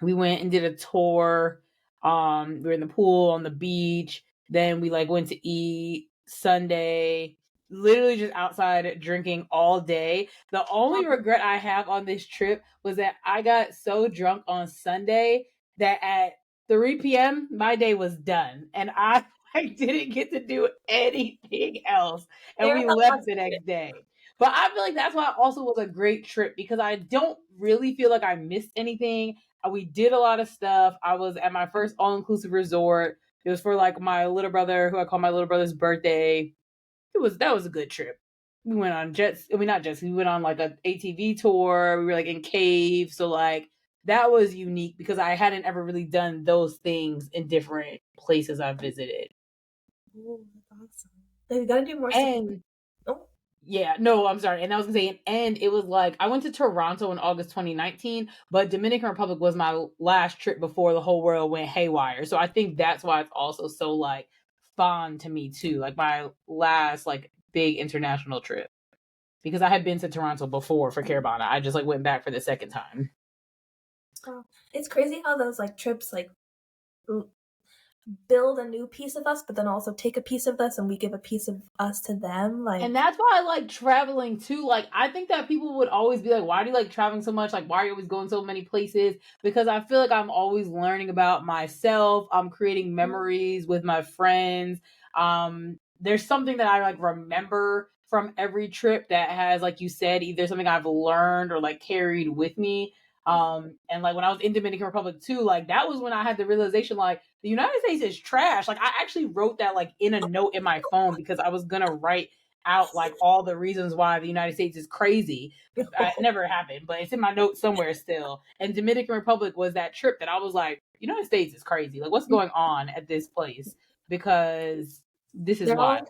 We went and did a tour. We were in the pool on the beach. Then we like went to eat Sunday. Literally just outside drinking all day. The only regret I have on this trip was that I got so drunk on Sunday that at 3 p.m. my day was done, and I like didn't get to do anything else, and Fair we enough. left the next day. But I feel like that's why it also was a great trip because I don't really feel like I missed anything. We did a lot of stuff. I was at my first all inclusive resort. It was for like my little brother, who I call my little brother's birthday. That was a good trip. We went on jets. I mean, not jets. We went on like a ATV tour. We were like in caves. So like that was unique because I hadn't ever really done those things in different places I visited. Oh, that's awesome. You gotta do more stuff. And Oh, yeah, no, I'm sorry. And I was gonna say, and it was like I went to Toronto in August 2019, but Dominican Republic was my last trip before the whole world went haywire. So I think that's why it's also so like fond to me too. Like my last like big international trip because I had been to Toronto before for Caravana. I just like went back for the second time. wow. It's crazy how those like trips like build a new piece of us, but then also take a piece of us and we give a piece of us to them. Like, And that's why I like traveling too. Like, I think that people would always be like, why do you like traveling so much? Like, why are you always going so many places? Because I feel like I'm always learning about myself. I'm creating memories with my friends. There's something that I like remember from every trip that has, like you said, either something I've learned or like carried with me. And like when I was in Dominican Republic too, like that was when I had the realization like the United States is trash. Like I actually wrote that like in a note in my phone because I was gonna write out like all the reasons why the United States is crazy. It never happened, but it's in my notes somewhere still. And Dominican Republic was that trip that I was like, United States is crazy. Like what's going on at this place? Because this is there are wild.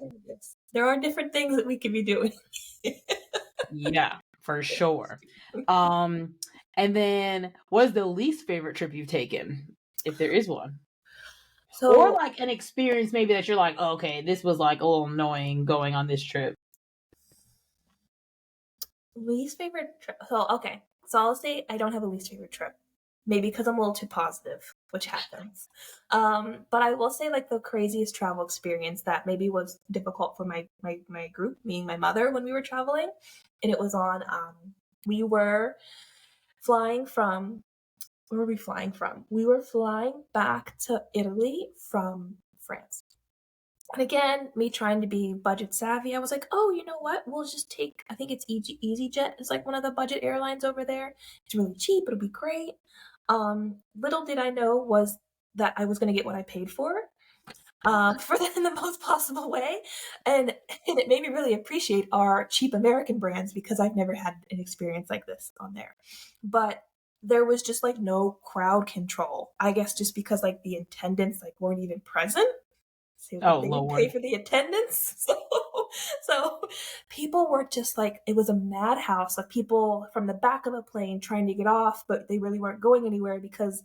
there are different things that we could be doing. Yeah, for sure. Um, and then what's the least favorite trip you've taken, if there is one? Or So like an experience maybe that you're like, oh, okay, this was like a little annoying going on this trip. least favorite trip. So okay, so I'll say I don't have a least favorite trip. Maybe because I'm a little too positive, which happens. But I will say like the craziest travel experience that maybe was difficult for my group, me and my mother, when we were traveling, and it was on. We were flying from. Where were we flying from? We were flying back to Italy from France. And again, me trying to be budget savvy, I was like, oh, you know what? We'll just take, I think it's EasyJet. It's like one of the budget airlines over there. It's really cheap. It'll be great. Little did I know was that I was going to get what I paid for. for that in the most possible way. And it made me really appreciate our cheap American brands because I've never had an experience like this on there. But there was just like no crowd control. I guess just because like the attendants like weren't even present. So like Oh they didn't pay Lord. for the attendance. So people were just like it was a madhouse of people from the back of the plane trying to get off, but they really weren't going anywhere because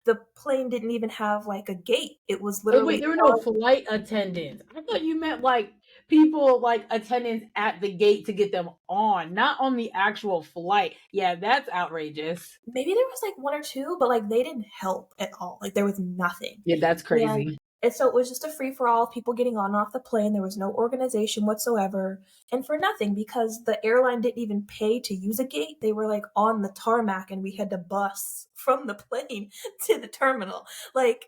the plane didn't even have like a gate. It was Oh wait, literally there were no on. flight attendants. I thought you meant like people like attendants at the gate to get them on, not on the actual flight. Yeah, that's outrageous. Maybe there was like one or two, but like they didn't help at all. Like there was nothing. Yeah, that's And crazy. and so it was just a free for all of people getting on and off the plane. There was no organization whatsoever. And for nothing because the airline didn't even pay to use a gate. They were like on the tarmac and we had to bus from the plane to the terminal. Like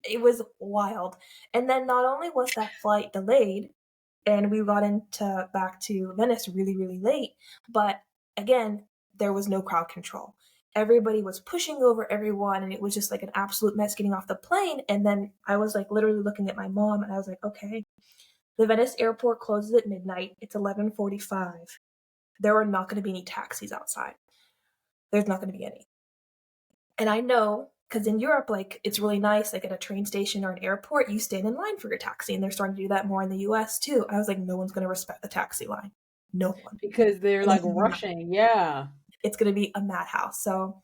it was wild. And then not only was that flight delayed, and we got into back to Venice really, really late. But again, there was no crowd control. Everybody was pushing over everyone, and it was just like an absolute mess getting off the plane. And then I was like literally looking at my mom, and I was like, okay, the Venice airport closes at midnight. It's 11:45. There are not going to be any taxis outside. There's not going to be any. And I know because in Europe, like it's really nice, like at a train station or an airport, you stand in line for your taxi, and they're starting to do that more in the US too. I was like, no one's going to respect the taxi line. No one. Because they're like rushing. Yeah. It's going to be a madhouse. So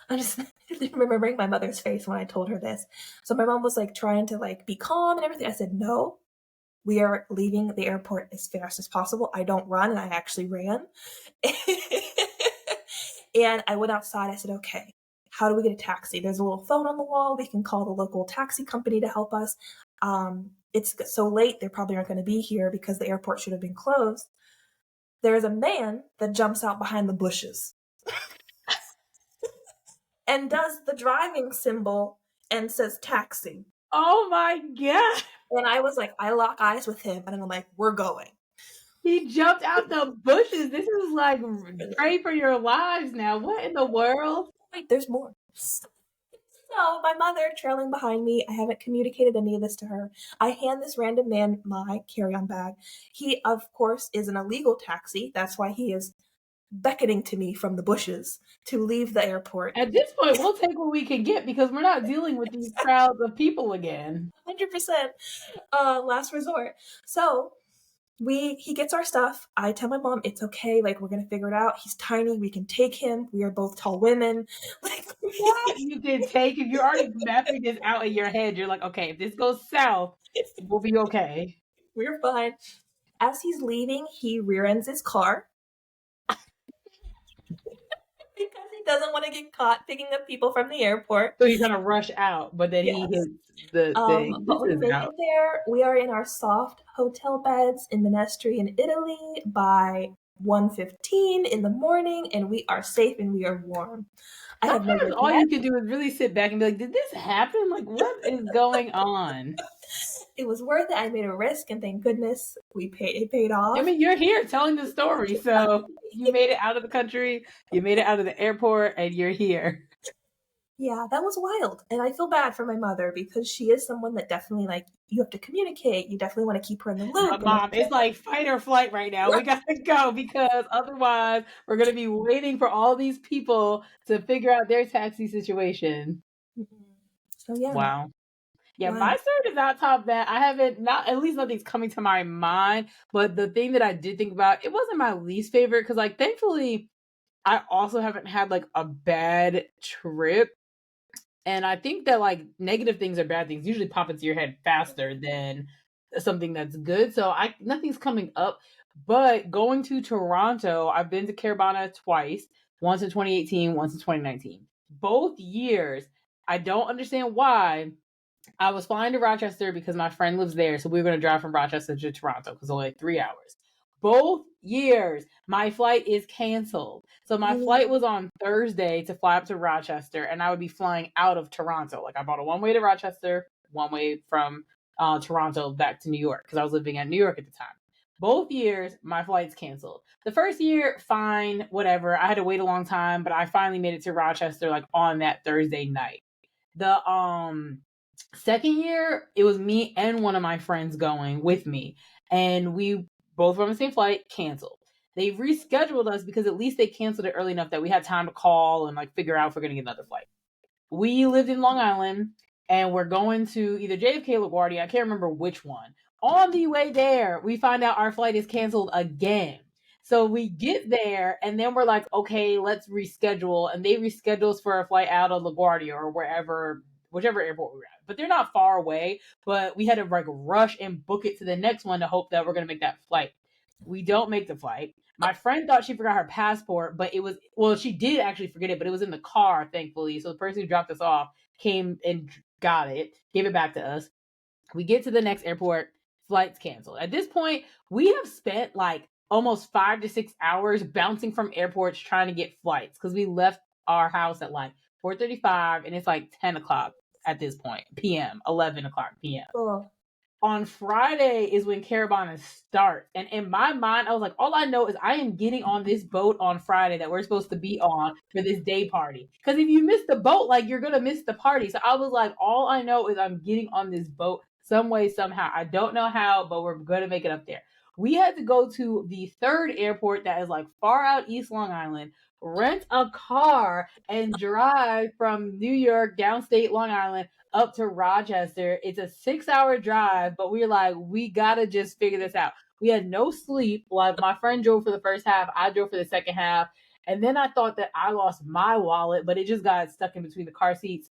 I just remembering my mother's face when I told her this. So my mom was like trying to like be calm and everything. I said, no, we are leaving the airport as fast as possible. I don't run, and I actually ran. And I went outside. I said, okay, how do we get a taxi? There's a little phone on the wall. We can call the local taxi company to help us. It's so late, they probably aren't going to be here because the airport should have been closed. There's a man that jumps out behind the bushes and does the driving symbol and says taxi. Oh my god. And I was like, I lock eyes with him, and I'm like, we're going. He jumped out the bushes. This is like pray for your lives now. What in the world? Wait, there's more. So my mother trailing behind me. I haven't communicated any of this to her. I hand this random man my carry-on bag. He, of course, is an illegal taxi. That's why he is beckoning to me from the bushes to leave the airport. At this point, we'll take what we can get because we're not dealing with these crowds of people again. 100% last resort. So he gets our stuff. I tell my mom it's okay, like we're gonna figure it out. He's tiny, we can take him. We are both tall women. Like What you can take if you're already mapping this out in your head, you're like, okay, if this goes south, we'll be okay. we're fine. As he's leaving, he rear ends his car because he doesn't want to get caught picking up people from the airport. So he's gonna rush out, but then he Yes. hits the thing. But This we is make it out. there. We are in our soft hotel beds in Menestri in Italy by 1:15 in the morning, and we are safe and we are warm. I have no Sometimes all regret. you can do is really sit back and be like, did this happen? Like, what is going on? It was worth it. I made a risk, and thank goodness it paid I off. mean, you're here telling the story, so you made it out of the country, you made it out of the airport, and you're here. Yeah, that was wild. And I feel bad for my mother because she is someone that definitely like you have to communicate. You definitely want to keep her in the loop. But And mom, it's like fight or flight right now. We gotta go because otherwise we're gonna be waiting for all these people to figure out their taxi situation. so yeah, Wow. Yeah, my wild. story does not top that. I haven't not at least nothing's coming to my mind. But the thing that I did think about, it wasn't my least favorite because like thankfully I also haven't had like a bad trip. And I think that like negative things or bad things usually pop into your head faster than something that's good. So I nothing's coming up. But going to Toronto, I've been to Carabana twice, once in 2018, once in 2019. Both years, I don't understand why. I was flying to Rochester because my friend lives there, so we were going to drive from Rochester to Toronto because only like 3 hours. Both years, my flight is canceled. So my flight was on Thursday to fly up to Rochester, and I would be flying out of Toronto. Like I bought a one way to Rochester, one way from Toronto back to New York because I was living in New York at the time. Both years, my flight's canceled. The first year, fine, whatever. I had to wait a long time, but I finally made it to Rochester like on that Thursday night. The Second year, it was me and one of my friends going with me, and we both were on the same flight, canceled. They rescheduled us because at least they canceled it early enough that we had time to call and like figure out if we're gonna get another flight. We lived in Long Island and we're going to either JFK or LaGuardia. I can't remember which one. On the way there, we find out our flight is canceled again. So we get there and then we're like, okay, let's reschedule. And they reschedule us for a flight out of LaGuardia or wherever, whichever airport we were at. But they're not far away. But we had to like rush and book it to the next one to hope that we're going to make that flight. We don't make the flight. My friend thought she forgot her passport, but it was, well, she did actually forget it, but it was in the car, thankfully. So the person who dropped us off came and got it, gave it back to us. We get to the next airport, flight's canceled. At this point, we have spent like almost 5 to 6 hours bouncing from airports trying to get flights because we left our house at like 4:35 and it's like 10 o'clock at this point, PM, 11 o'clock PM. Oh, On Friday is when Caravana starts. And in my mind, I was like, all I know is I am getting on this boat on Friday that we're supposed to be on for this day party. Because if you miss the boat, like you're going to miss the party. So I was like, all I know is I'm getting on this boat some way, somehow. I don't know how, but we're going to make it up there. We had to go to the third airport that is like far out East Long Island, rent a car, and drive from New York, downstate Long Island, up to Rochester. It's a 6-hour drive, but we were like, we gotta just figure this out. We had no sleep. Like my friend drove for the first half, I drove for the second half. And then I thought that I lost my wallet, but it just got stuck in between the car seats.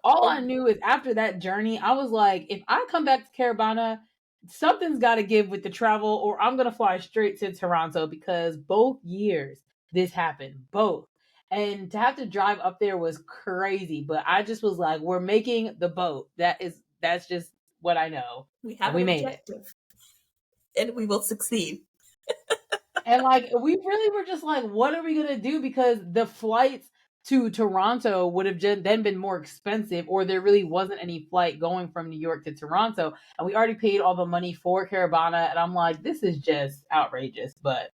All I knew is after that journey, I was like, if I come back to Caravana, something's got to give with the travel, or I'm going to fly straight to Toronto because both years this happened, both. And to have to drive up there was crazy, but I just was like, we're making the boat. That's just what I know. we have And an we made it. objective, and we will succeed. And like we really were just like, what are we gonna do? Because the flights to Toronto would have just then been more expensive, or there really wasn't any flight going from New York to Toronto, and we already paid all the money for Caravana, and I'm like, this is just outrageous, but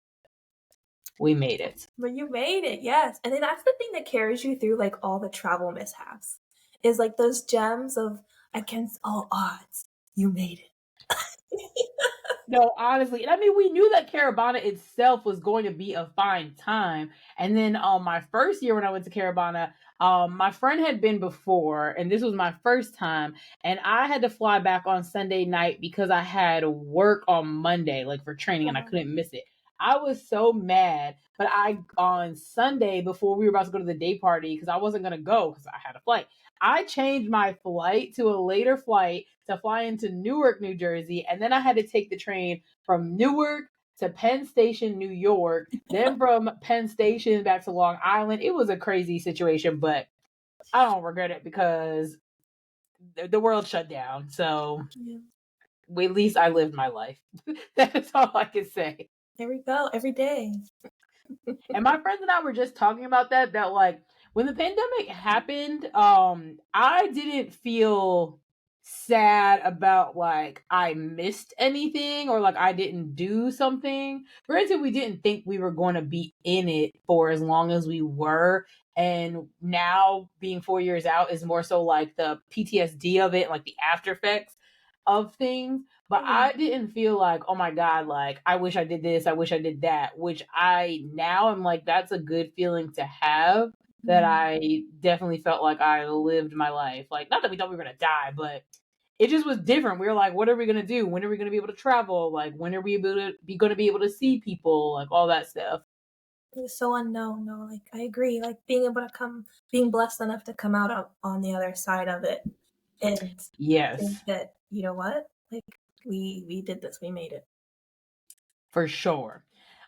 we made it. But you made it, yes. And then that's the thing that carries you through like all the travel mishaps. Is like those gems of against all odds, you made it. No, honestly, and I mean, we knew that Caravana itself was going to be a fine time. And then, my first year when I went to Caravana, my friend had been before, and this was my first time, and I had to fly back on Sunday night because I had work on Monday, like for training, and I couldn't miss it. I was so mad, but I on Sunday before we were about to go to the day party because I wasn't gonna go because I had a flight. I changed my flight to a later flight to fly into Newark, New Jersey, and then I had to take the train from Newark to Penn Station, New York, then from Penn Station back to Long Island. It was a crazy situation, but I don't regret it because the world shut down. So Yeah. at least I lived my life. That's all I can say. There we go, every day. And my friends and I were just talking about that like when the pandemic happened, I didn't feel sad about like I missed anything or like I didn't do something. Granted, we didn't think we were going to be in it for as long as we were. And now being 4 years out is more so like the PTSD of it, like the after effects of things. But I didn't feel like, oh my God, like I wish I did this, I wish I did that, which I now am like, that's a good feeling to have. That I definitely felt like I lived my life. Like, not that we thought we were gonna die, but it just was different. We were like, what are we gonna do? When are we gonna be able to travel? Like, when are we gonna be able to see people? Like all that stuff. It was so unknown. No, like I agree. Like being blessed enough to come out on the other side of it, and Yes. think that you know what, like we did this, we made it. For sure.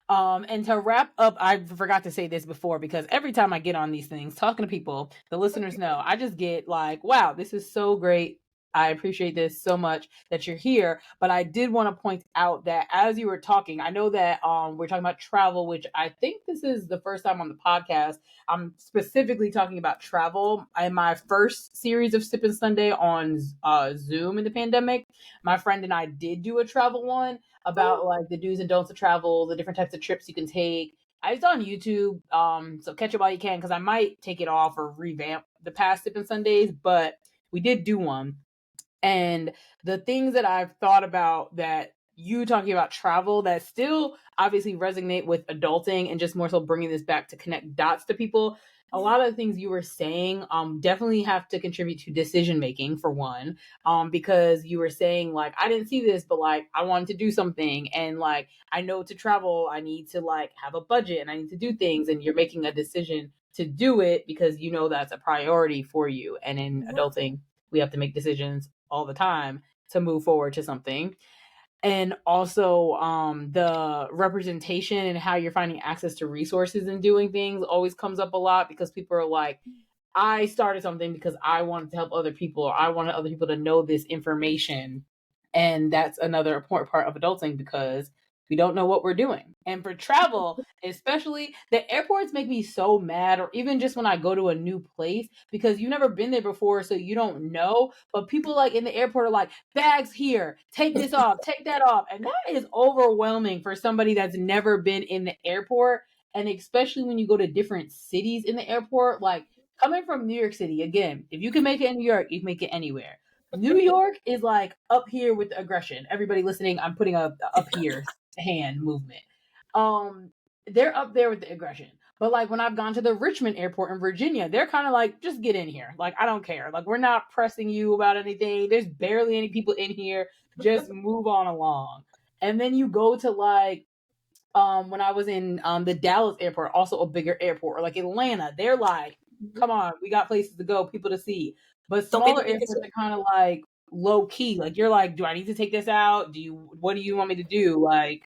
And to wrap up, I forgot to say this before because every time I get on these things, talking to people, the listeners know, I just get like, wow, this is so great. I appreciate this so much that you're here. But I did want to point out that as you were talking, I know that we're talking about travel, which I think this is the first time on the podcast. I'm specifically talking about travel. In my first series of Sip and Sunday on Zoom in the pandemic, my friend and I did do a travel one about like the do's and don'ts of travel, the different types of trips you can take. It's on YouTube, so catch it while you can because I might take it off or revamp the past Sip and Sundays, but we did do one. And the things that I've thought about that you talking about travel that still obviously resonate with adulting and just more so bringing this back to connect dots to people. A lot of the things you were saying definitely have to contribute to decision making for one, because you were saying like I didn't see this but like I wanted to do something, and like I know to travel I need to like have a budget and I need to do things, and you're making a decision to do it because you know that's a priority for you. And in Yeah. adulting we have to make decisions all the time to move forward to something. And also the representation and how you're finding access to resources and doing things always comes up a lot, because people are like, I started something because I wanted to help other people, or I wanted other people to know this information. And that's another important part of adulting, because we don't know what we're doing. And for travel, especially, the airports make me so mad, or even just when I go to a new place, because you've never been there before, so you don't know. But people like in the airport are like, bags here, take this off, take that off. And that is overwhelming for somebody that's never been in the airport. And especially when you go to different cities in the airport, like coming from New York City, again, if you can make it in New York, you can make it anywhere. New York is like up here with the aggression. Everybody listening, I'm putting a up here hand movement. Um, they're up there with the aggression. But like when I've gone to the Richmond airport in Virginia, they're kind of like, just get in here. Like, I don't care. Like, we're not pressing you about anything. There's barely any people in here. Just move on along. And then you go to like when I was in the Dallas airport, also a bigger airport, or like Atlanta, they're like, come on, we got places to go, people to see. But Don't be the smaller biggest airports are kind of like low key. Like you're like, do I need to take this out? What do you want me to do? Like,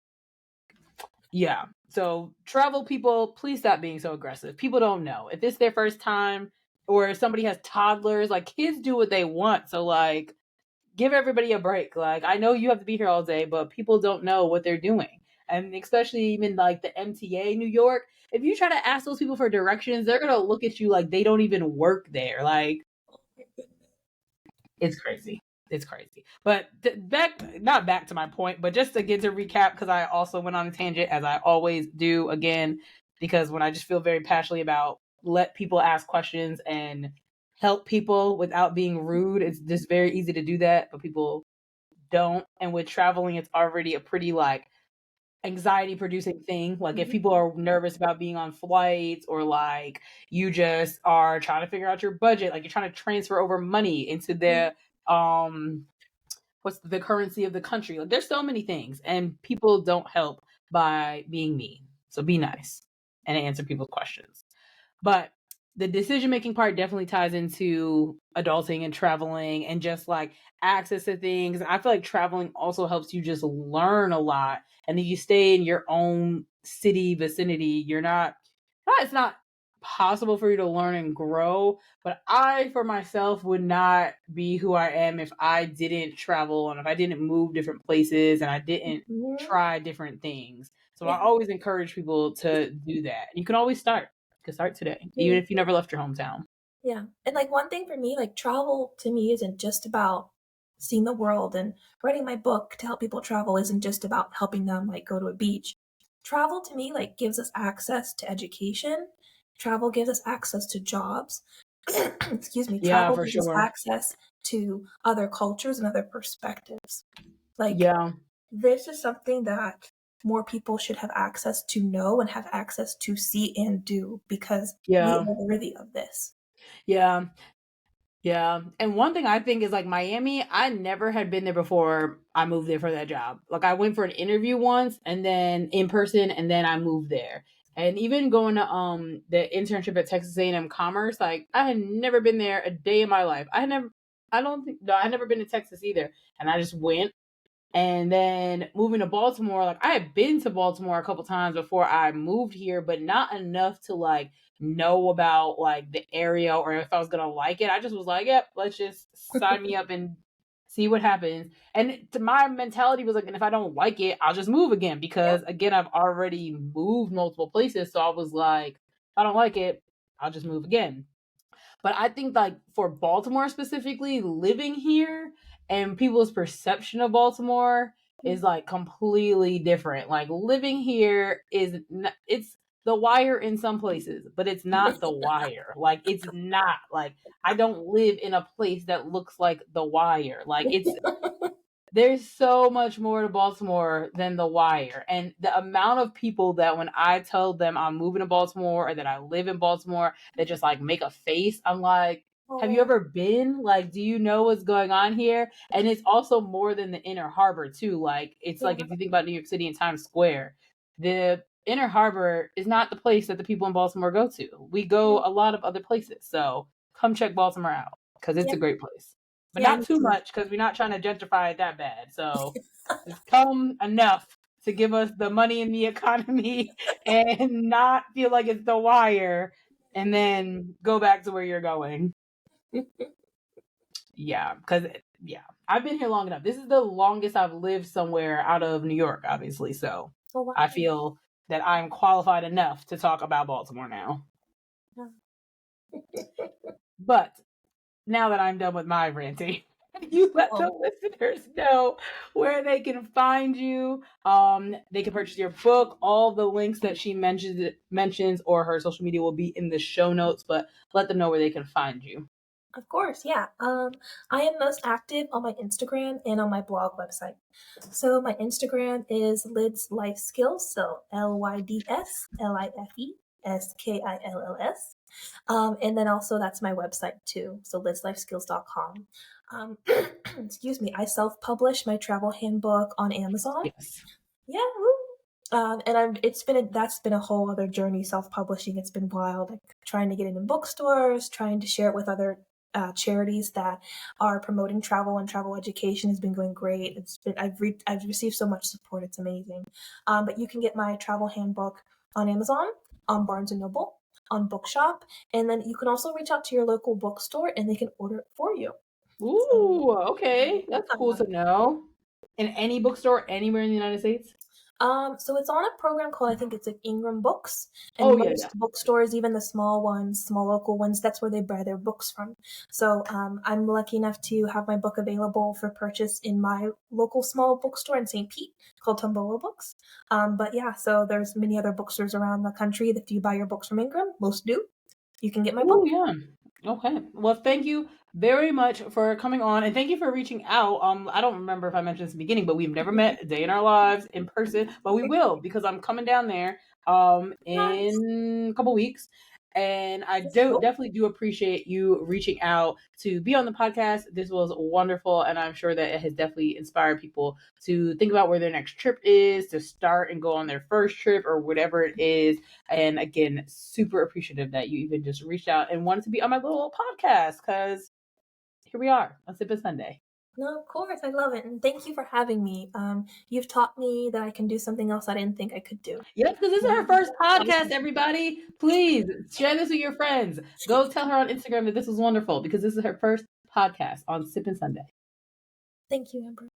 yeah. So travel people, please stop being so aggressive. People don't know. If it's their first time, or if somebody has toddlers, like kids do what they want. So like give everybody a break. Like I know you have to be here all day, but people don't know what they're doing. And especially even like the MTA New York, if you try to ask those people for directions, they're gonna look at you like they don't even work there. Like it's crazy. It's crazy. But back, not back to my point, but just to get to recap, because I also went on a tangent, as I always do again, because when I just feel very passionately about let people ask questions and help people without being rude, it's just very easy to do that, but people don't. And with traveling, it's already a pretty like anxiety producing thing. Like if people are nervous about being on flights, or like you just are trying to figure out your budget, like you're trying to transfer over money into the what's the currency of the country. Like there's so many things, and people don't help by being mean. So be nice and answer people's questions. But the decision making part definitely ties into adulting and traveling and just like access to things. And I feel like traveling also helps you just learn a lot. And if you stay in your own city vicinity, it's not possible for you to learn and grow. But I, for myself, would not be who I am if I didn't travel and if I didn't move different places and I didn't try different things. So I Yeah. always encourage people to do that. And you can always start. You can start today, even if you never left your hometown. Yeah. And like one thing for me, like travel to me isn't just about seeing the world, and writing my book to help people travel isn't just about helping them like go to a beach. Travel to me like gives us access to education. Travel gives us access to jobs. Excuse me. Yeah, Travel for gives us sure. access to other cultures and other perspectives. Like Yeah, this is something that more people should have access to know and have access to see and do, because we yeah, are worthy of this. yeah. Yeah. And one thing I think is like Miami, I never had been there before I moved there for that job. Like I went for an interview once and then in person, and then I moved there. And even going to the internship at Texas A&M Commerce, like I had never been there a day in my life. I don't think no, I had never been to Texas either. And I just went. And then moving to Baltimore, like I had been to Baltimore a couple times before I moved here, but not enough to like know about like the area or if I was gonna like it. I just was like, yep, let's just sign me up and see what happens. And my mentality was like, and if I don't like it, I'll just move again, Yeah. because again, I've already moved multiple places. So I was like, if I don't like it, I'll just move again. But I think like for Baltimore specifically, living here and people's perception of Baltimore is like completely different. Like living here is it's The Wire in some places, but it's not The Wire. Like, it's not like I don't live in a place that looks like The Wire. Like, there's so much more to Baltimore than The Wire. And the amount of people that when I tell them I'm moving to Baltimore or that I live in Baltimore, that just like make a face, I'm like, have you Oh, ever been? Like, do you know what's going on here? And it's also more than the Inner Harbor, too. Like, it's yeah. like if you think about New York City and Times Square, the Inner Harbor is not the place that the people in Baltimore go to. We go a lot of other places. So come check Baltimore out because it's Yeah. a great place, but Yeah, not me too too. much because we're not trying to gentrify it that bad. So just come enough to give us the money in the economy and not feel like it's The Wire and then go back to where you're going. Yeah, because yeah, I've been here long enough. This is the longest I've lived somewhere out of New York, obviously. So Oh, I wow. feel that I'm qualified enough to talk about Baltimore now. But now that I'm done with my ranting, you let the Oh, listeners know where they can find you. They can purchase your book. All the links that she mentions or her social media will be in the show notes, but let them know where they can find you. of course, yeah. I am most active on my Instagram and on my blog website. So my Instagram is Lids Life Skills, so LYDSLIFESKILLS. And then also that's my website too, so lidslifeskills.com. Um, excuse me, I self-publish my travel handbook on Amazon. Yes. Yeah, woo. And that's been a whole other journey, self-publishing. It's been wild, like trying to get it in bookstores, trying to share it with other charities that are promoting travel and travel education has been going great. I've received so much support. It's amazing. But you can get my travel handbook on Amazon, on Barnes and Noble, on Bookshop, and then you can also reach out to your local bookstore and they can order it for you. So, Ooh, okay. That's cool to know. In any bookstore anywhere in the United States? So it's on a program called, I think it's like Ingram Books, and Oh, yeah, yeah. most bookstores, even the small ones, small local ones, that's where they buy their books from. So I'm lucky enough to have my book available for purchase in my local small bookstore in St. Pete called Tombolo Books. But yeah, so there's many other bookstores around the country that if you buy your books from Ingram, most do, you can get my Oh, book. yeah. Okay. Well, thank you very much for coming on and thank you for reaching out. I don't remember if I mentioned this in the beginning, but we've never met a day in our lives in person, but we will because I'm coming down there Nice. in a couple weeks. And I That's do cool. definitely do appreciate you reaching out to be on the podcast. This was wonderful, and I'm sure that it has definitely inspired people to think about where their next trip is, to start and go on their first trip or whatever it is. And again, super appreciative that you even just reached out and wanted to be on my little podcast because here we are on Sip and Sunday. No, of course, I love it, and thank you for having me. You've taught me that I can do something else I didn't think I could do. Yep, because this is her first podcast, everybody. Please share this with your friends. Go tell her on Instagram that this was wonderful because this is her first podcast on Sip and Sunday. Thank you, Amber.